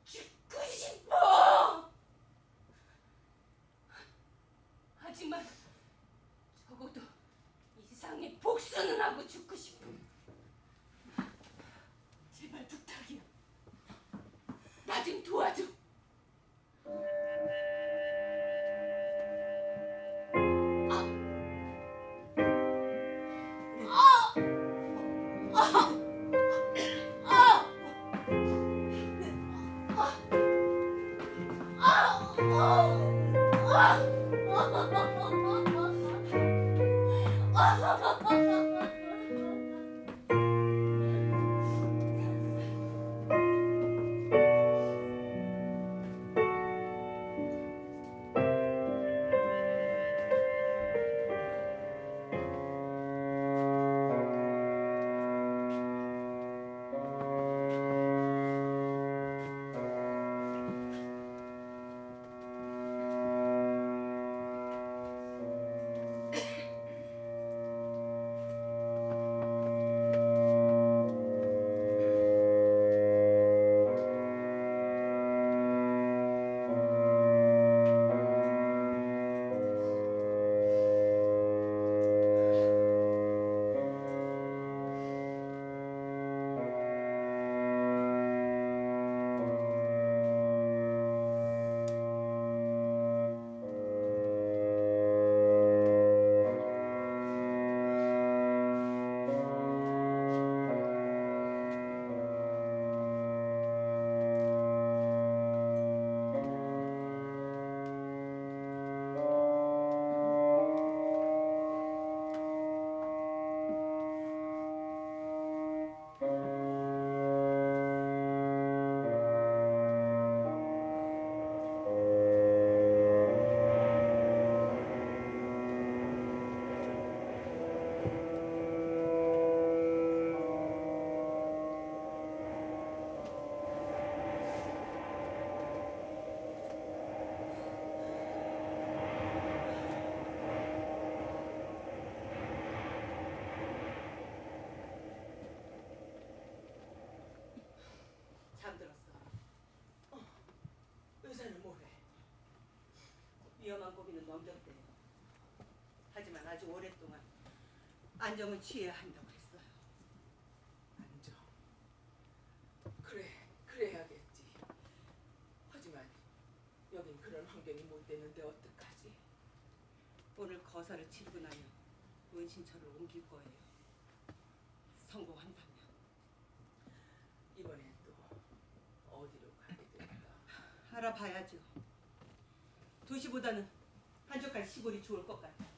D: 죽고 싶어. 하지만 적어도 이상의 복수는 하고 죽고 싶어. 제발 부탁이야. 나 좀 도와줘.
B: 고비는 넘겼대요. 하지만 아주 오랫동안 안정은 취해야 한다고 했어요.
A: 안정. 그래야겠지. 하지만 여긴 그런 환경이 못 되는데 어떡하지?
B: 오늘 거사를 치르고 나면 은신처를 옮길 거예요. 성공한다면.
A: 이번엔 또 어디로 가게 될까?
B: 알아봐야죠. 도시보다는 한적한 시골이 좋을 것 같아요.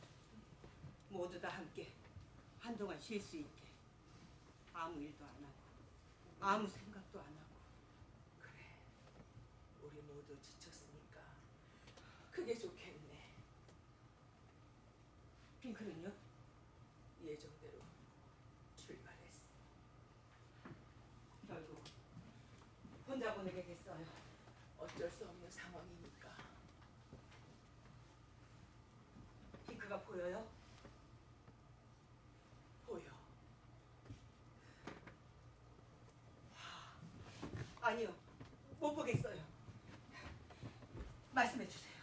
B: 모두 다 함께 한동안 쉴 수 있게. 아무 일도 안 하고 아무 생각도 안 하고.
A: 그래. 우리 모두 지쳤으니까 그게 좋겠네.
B: 핑크는요?
A: 예정대로 출발했어.
B: 결국 혼자 보내게 됐어요.
A: 어쩔 수 없는 상황이니까.
B: 핑크가 보여요?
A: 보여.
B: 아니요, 못 보겠어요. 말씀해 주세요.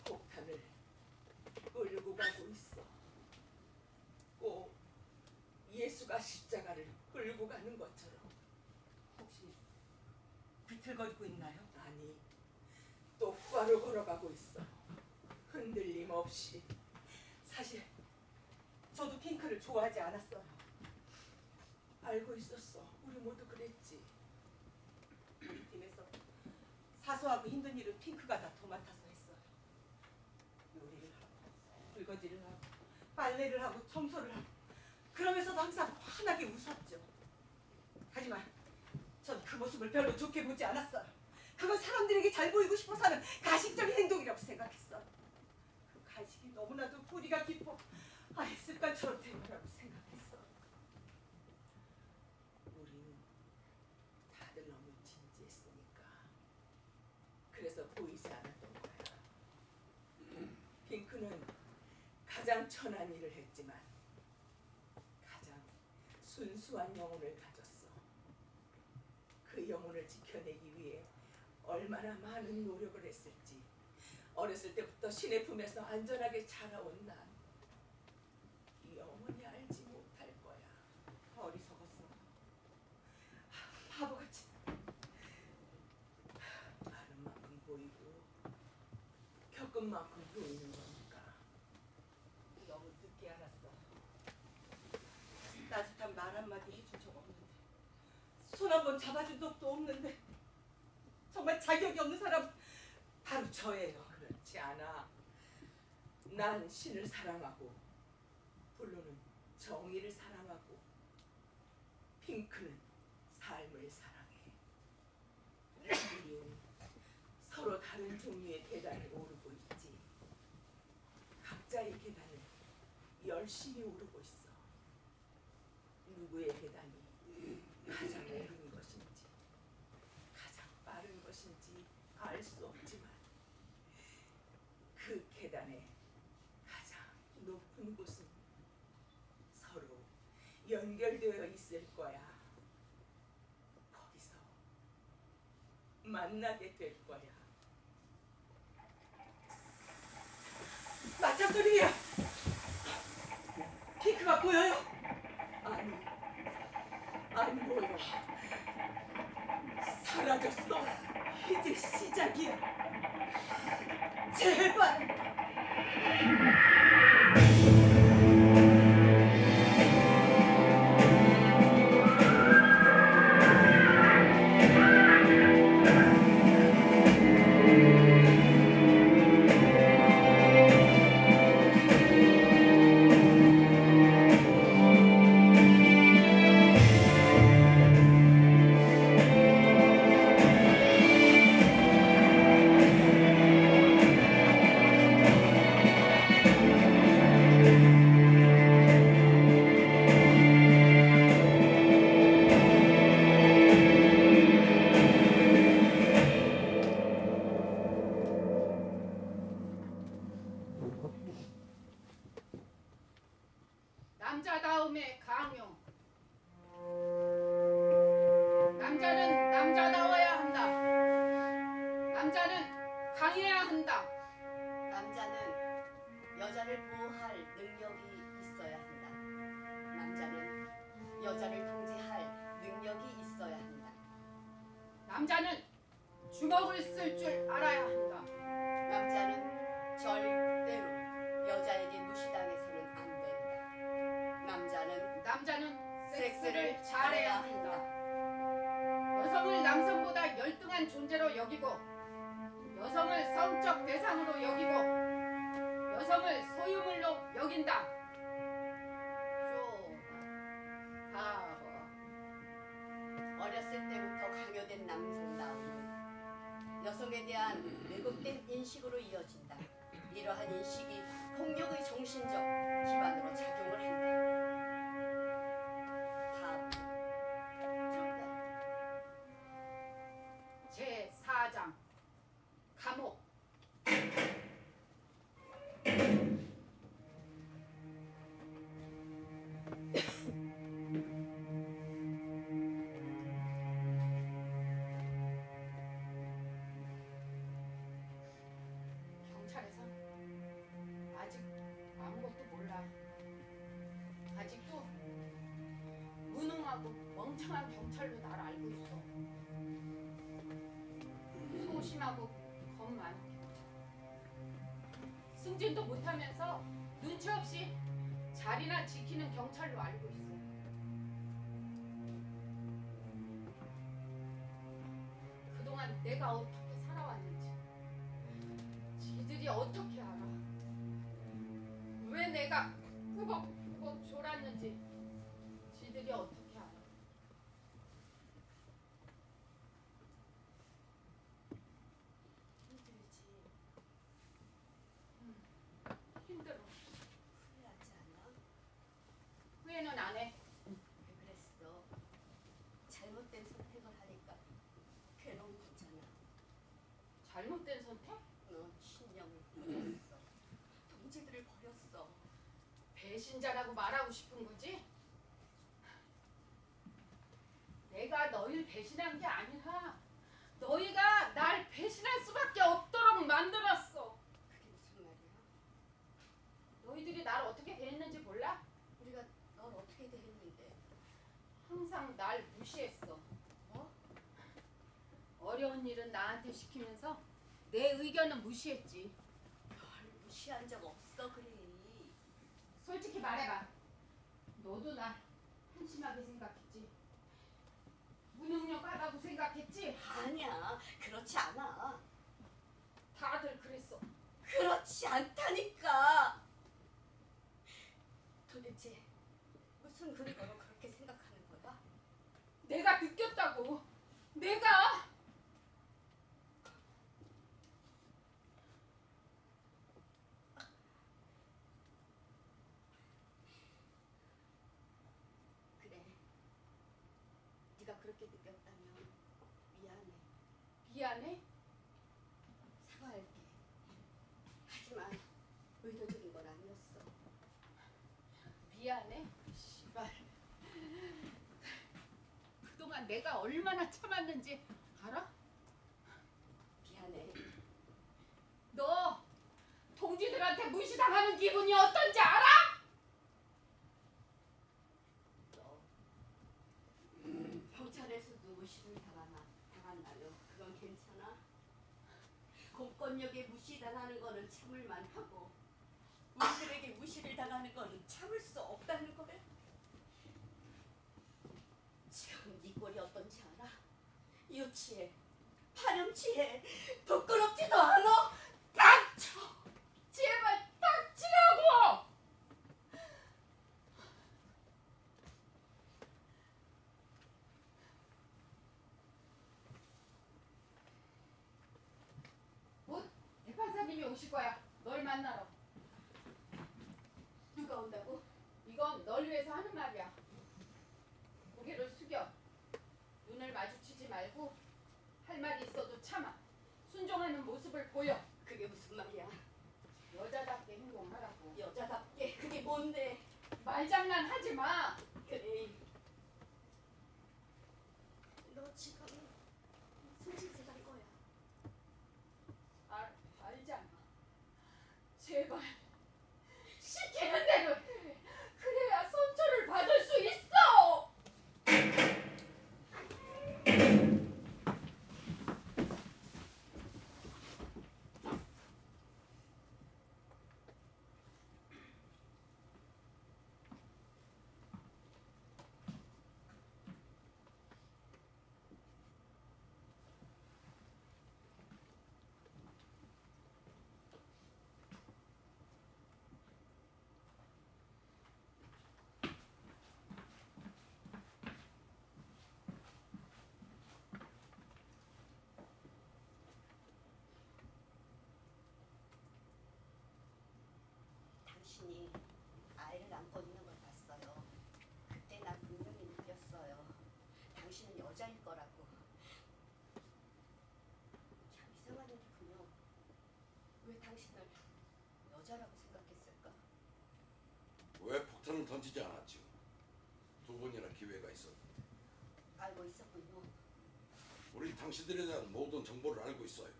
A: 폭탄을 끌고 가고 있어. 꼭 예수가 십자가를 끌고 가는 것처럼.
B: 혹시 비틀거리고 있나요?
A: 아니, 똑바로 걸어가고 있어. 흔들림 없이.
B: 사실 저도 핑크를 좋아하지 않았어요.
A: 알고 있었어. 우리 모두 그랬지.
B: 우리 팀에서 사소하고 힘든 일은 핑크가 다 도맡아서 했어요. 요리를 하고 설거지를 하고 빨래를 하고 청소를 하고 그러면서도 항상 환하게 웃었죠. 하지만 전 그 모습을 별로 좋게 보지 않았어요. 그건 사람들에게 잘 보이고 싶어서 하는 가식적인 행동이라고 생각했어요. 그 가식이 너무나도 뿌리가 깊어 아예 습관처럼 된 거라고 생각했어.
A: 우린 다들 너무 진지했으니까. 그래서 보이지 않았던 거야. 핑크는 가장 천한 일을 했지만 가장 순수한 영혼을 가졌어. 그 영혼을 지켜내기 위해 얼마나 많은 노력을 했을지. 어렸을 때부터 신의 품에서 안전하게 자라온 난 영원히 알지 못할 거야.
B: 어리석었어. 바보같이.
A: 아는 만큼 보이고 겪은 만큼 보이는 거니까.
B: 너무 늦게 알았어. 따뜻한 말 한마디 해준 적 없는데, 손 한 번 잡아준 적도 없는데, 정말 자격이 없는 사람 바로 저예요.
A: 그렇지 않아. 난 신을 사랑하고 블루는 정의를 사랑하고 핑크는 삶을 사랑해. 우리는 서로 다른 종류의 계단을 오르고 있지. 각자의 계단을 열심히 오르고 있어. 누구의 계단이 가장 오른 것인지 가장 빠른 것인지 알 수 없지만 그 계단의 가장 높은 곳은 서로 연결되어 있을 거야. 거기서 만나게 될 거야.
B: 마차 소리야. 핑크가 보여요?
A: 아니, 안 보여. 사라졌어.
B: 이제 시작이야. 제발.
C: 남자다움의 강요. 남자는 남자다워야 한다. 남자는 강해야 한다.
E: 남자는 여자를 보호할 능력이 있어야 한다. 남자는 여자를 통제할 능력이 있어야 한다.
C: 남자는 주먹을 쓸 줄 알아야 한다.
E: 남자는 절대로 여자에게 무시당해서는 안 된다.
C: 남자는
E: 섹스를 잘해야 한다.
C: 여성을 남성보다 열등한 존재로 여기고 여성을 성적 대상으로 여기고 여성을 소유물로 여긴다. 바보.
E: 어렸을 때부터 강요된 남성다움은 여성에 대한 왜곡된 인식으로 이어진다. 이러한 인식이 폭력의 정신적 기반으로 작용을 한다.
C: 제4장 감옥. 경찰에서 아직 아무것도 몰라. 아직도 무능하고 멍청한 경찰로 날 알고 있어. 소심하고 겁 많은 경찰. 승진도 못하면서 눈치 없이 자리나 지키는 경찰로 알고 있어. 그동안 내가 어떻게 살아왔는지 지들이 어떻게 알아? 왜 내가 꾸벅꾸벅 졸았는지 지들이 어떻게 알아?
E: 힘들지.
C: 힘들어.
E: 후회하지 않아?
C: 후회는 안 해.
E: 왜 그랬어? 잘못된 선택을 하니까 괴로운 거잖아.
C: 잘못된 선택?
E: 넌 신념을 버렸어. 동지들을 버렸어.
C: 배신자라고 말하고 싶은 거지? 내가 너희를 배신한 게 아니라 너희가 날 배신할 수밖에 없도록 만들었어.
E: 그게 무슨 말이야?
C: 너희들이 날 어떻게 대했는지 몰라?
E: 우리가 널 어떻게 대했는데?
C: 항상 날 무시했어.
E: 뭐?
C: 어려운 일은 나한테 시키면서 내 의견은 무시했지.
E: 널 무시한 적 없어 그래.
C: 솔직히 말해봐. 너도 날 한심하게 생각했지. 무능력하다고 생각했지.
E: 아니야, 그렇지 않아.
C: 다들 그랬어.
E: 그렇지 않다니까. 도대체 무슨 근거로 그렇게 생각하는 거야?
C: 내가 느꼈다고. 내가.
E: 그래. 네가 그렇게 느꼈다면 미안해.
C: 미안해.
E: 사과할게. 하지만 의도적인 건 아니었어.
C: 미안해. 씨발. 그동안 내가 얼마나 참았는지 알아?
E: 미안해.
C: 너 동지들한테 무시당하는 기분이 어떤지 알아?
E: 너 경찰에서도 무시를 당한다며. 그건 괜찮아? 공권력에 무시당하는 거는 참을만 하고 우리들에게 무시를 당하는 거는 참을 수 없다는 거래. 지금 네 꼴이 어떤지 알아? 유치해, 파렴치해, 부끄럽지도 않아?
C: 닥쳐! 제발 닥치라고! 곧 대판사님이 오실 거야. 널 만나러.
E: 누가 온다고?
C: 이건 널 위해서 하는 말이야. 고개를 숙여. 눈을 마주치지 말고 할 말이 있어도 참아. 순종하는 모습을 보여.
E: 그게 무슨 말이야?
C: 여자답게 행동하라고.
E: 여자답게 그게 뭔데?
C: 말장난 하지 마.
E: 그래. 너 지금 무슨 짓을 한 거야?
C: 알아.
F: 던지지 않았지요. 두 번이나 기회가 있었는데.
E: 알고 있었군요.
F: 우린 당신들에 대한 모든 정보를 알고 있어요.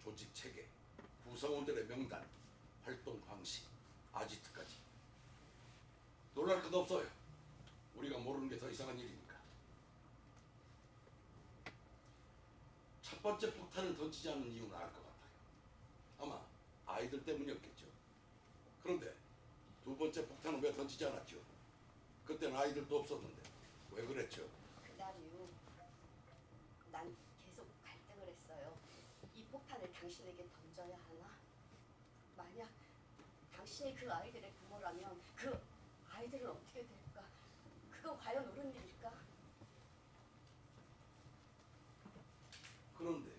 F: 조직 체계, 구성원들의 명단, 활동 방식, 아지트까지. 놀랄 것 없어요. 우리가 모르는 게 더 이상한 일이니까. 첫 번째 폭탄을 던지지 않는 이유는 알 것 같아요. 아마 아이들 때문이었겠죠. 그런데 두 번째 폭탄은 왜 던지지 않았죠? 그때는 아이들도 없었는데 왜 그랬죠?
E: 그날이요. 난 계속 갈등을 했어요. 이 폭탄을 당신에게 던져야 하나? 만약 당신이 그 아이들의 부모라면 그 아이들은 어떻게 될까? 그건 과연 옳은 일일까?
F: 그런데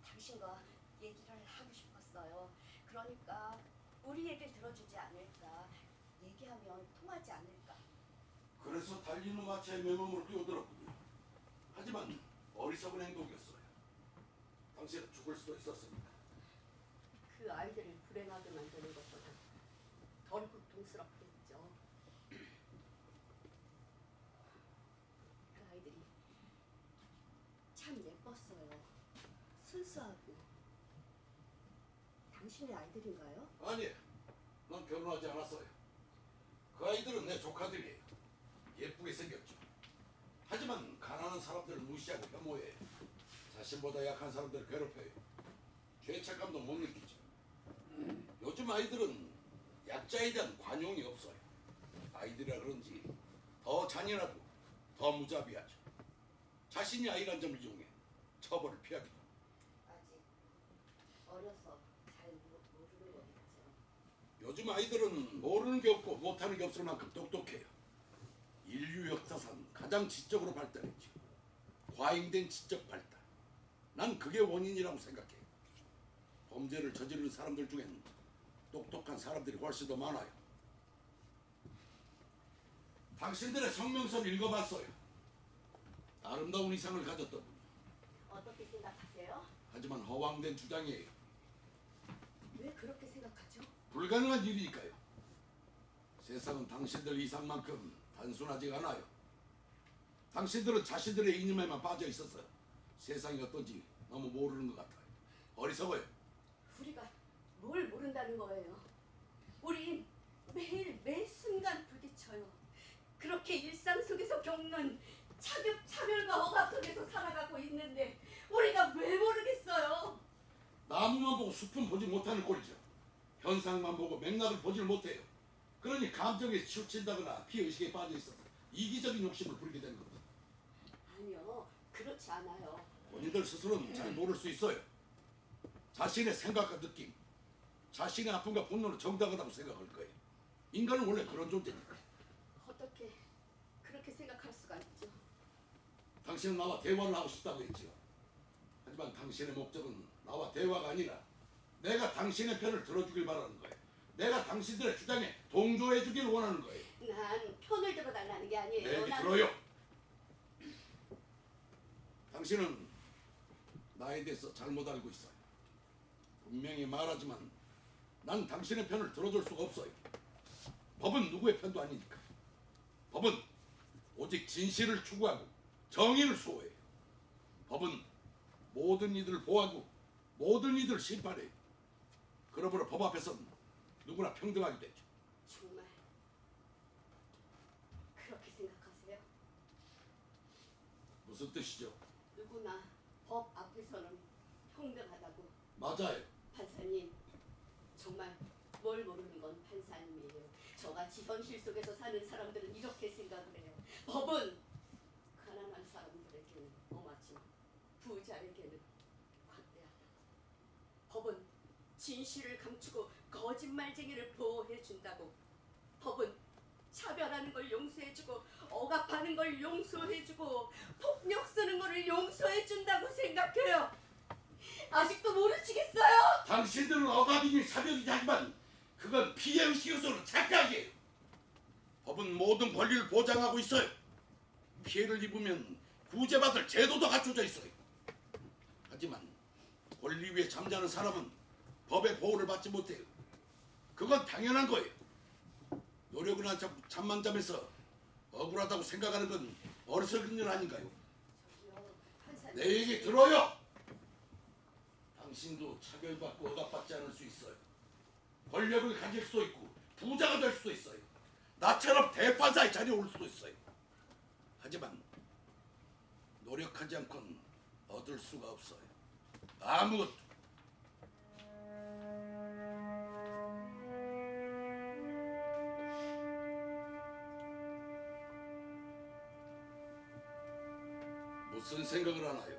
E: 당신과 얘기를 하고 싶었어요. 그러니까 우리 얘기를 들어주지 않을까? 얘기하면 통하지 않을까?
F: 그래서 달리는 마차에 맨몸으로 뛰어들었군요. 하지만 어리석은 행동이었어요. 당신은 죽을 수도 있었습니다.
E: 그 아이들을 불행하게 만드는 것보다 덜 고통스럽겠죠. 그 아이들이 참 예뻤어요. 순수하고. 당신의 아이들인가요?
F: 아니, 난 결혼하지 않았어요. 그 아이들은 내 조카들이에요. 예쁘게 생겼죠. 하지만 가난한 사람들을 무시하고 혐오해요. 자신보다 약한 사람들을 괴롭혀요. 죄책감도 못 느끼죠. 요즘 아이들은 약자에 대한 관용이 없어요. 아이들이라 그런지 더 잔인하고 더 무자비하죠. 자신이 아이란 점을 이용해 처벌을 피하기도.
E: 아직 어려서 잘 모르는 거겠죠.
F: 요즘 아이들은 모르는 게 없고 못하는 게 없을 만큼 똑똑해요. 인류 역사상 가장 지적으로 발달했죠. 과잉된 지적 발달. 난 그게 원인이라고 생각해요. 범죄를 저지르는 사람들 중엔 똑똑한 사람들이 훨씬 더 많아요. 당신들의 성명서를 읽어봤어요. 아름다운 이상을 가졌더군요.
E: 어떻게 생각하세요?
F: 하지만 허황된 주장이에요.
E: 왜 그렇게 생각하죠?
F: 불가능한 일이니까요. 세상은 당신들 이상만큼 단순하지가 않아요. 당신들은 자신들의 이념에만 빠져 있어서 세상이 어떤지 너무 모르는 것 같아요. 어리석어요.
E: 우리가 뭘 모른다는 거예요? 우린 매일 매 순간 부딪혀요. 그렇게 일상 속에서 겪는 차별과 억압 속에서 살아가고 있는데 우리가 왜 모르겠어요?
F: 나무만 보고 숲은 보지 못하는 꼴이죠. 현상만 보고 맥락을 보질 못해요. 그러니 감정에 치우친다거나 피의식에 빠져 있어서 이기적인 욕심을 부리게 되는 겁니다.
E: 아니요, 그렇지 않아요.
F: 본인들 스스로는 잘 모를 수 있어요. 자신의 생각과 느낌, 자신의 아픔과 분노는 정당하다고 생각할 거예요. 인간은 원래 그런 존재니까.
E: 어떻게 그렇게 생각할 수가 있죠?
F: 당신은 나와 대화를 하고 싶다고 했지요. 하지만 당신의 목적은 나와 대화가 아니라 내가 당신의 편을 들어주길 바라는 거예요. 내가 당신들의 주장에 동조해주길 원하는 거예요.
E: 난 편을 들어달라는 게 아니에요.
F: 내 얘기
E: 난-
F: 들어요. 당신은 나에 대해서 잘못 알고 있어요. 분명히 말하지만 난 당신의 편을 들어줄 수가 없어요. 법은 누구의 편도 아니니까. 법은 오직 진실을 추구하고 정의를 수호해요. 법은 모든 이들을 보호하고 모든 이들을 심판해요. 그러므로 법 앞에서는 누구나 평등하게 되죠.
E: 정말 그렇게 생각하세요?
F: 무슨 뜻이죠?
E: 누구나 법 앞에서는 평등하다고.
F: 맞아요.
E: 판사님, 정말 뭘 모르는 건 판사님이에요. 저같이 현실 속에서 사는 사람들은 이렇게 생각을 해요. 법은 가난한 사람들에게는 엄하지만 부자에게는 관대하다. 법은 진실을 감추고 거짓말쟁이를 보호해준다고. 법은 차별하는 걸 용서해주고 억압하는 걸 용서해주고 폭력 쓰는 거를 용서해준다고 생각해요. 아직도 모르시겠어요?
F: 당신들은 억압이니 차별이지 하지만 그건 피해의식 요소는 착각이에요. 법은 모든 권리를 보장하고 있어요. 피해를 입으면 구제받을 제도도 갖춰져 있어요. 하지만 권리 위에 잠자는 사람은 법의 보호를 받지 못해요. 그건 당연한 거예요. 노력은 한참 잠만 자면서 억울하다고 생각하는 건 어리석은 일 아닌가요?
D: 저기요, 판사님.
F: 내 얘기 들어요. 당신도 차별받고 억압받지 않을 수 있어요. 권력을 가질 수도 있고 부자가 될 수도 있어요. 나처럼 대판사의 자리에 올 수도 있어요. 하지만 노력하지 않고는 얻을 수가 없어요. 아무것도. 무슨 생각을 하나요?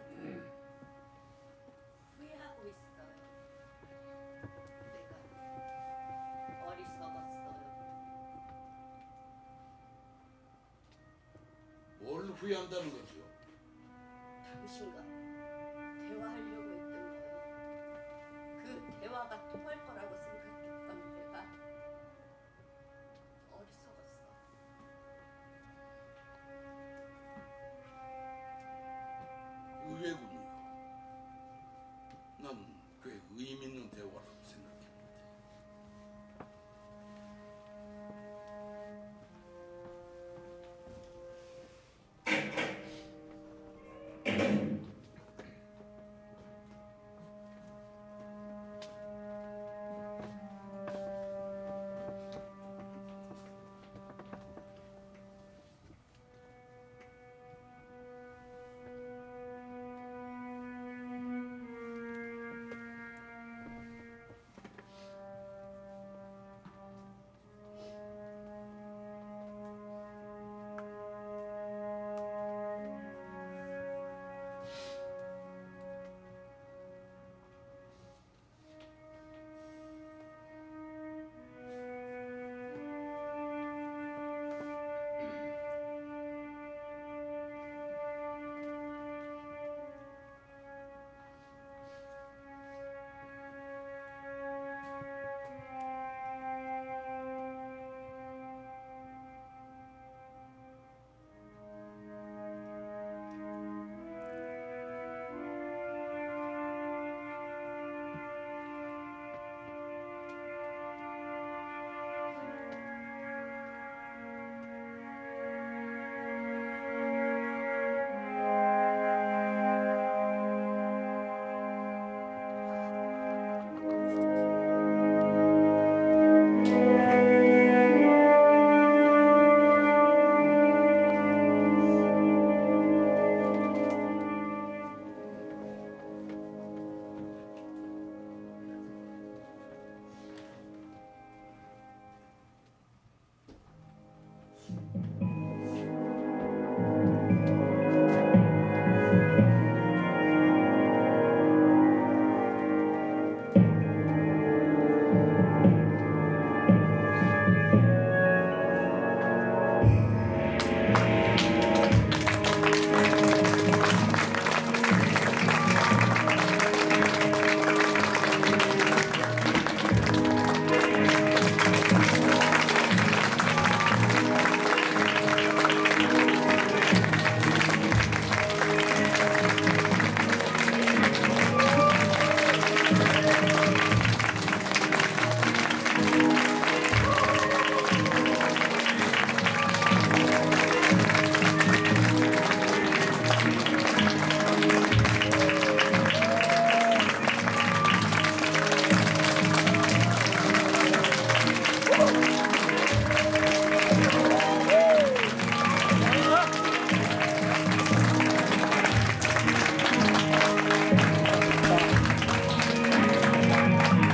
E: 후회하고 있어요. 내가 어리석었어요.
F: 뭘 후회한다는 거죠?
E: 당신과 대화하려고 했던 거요. 그 대화가 통할 거라고 생각했던 내가 어리석었어.
F: 의외군요. 난 꽤 의미 있는 대화라고 생각했는데.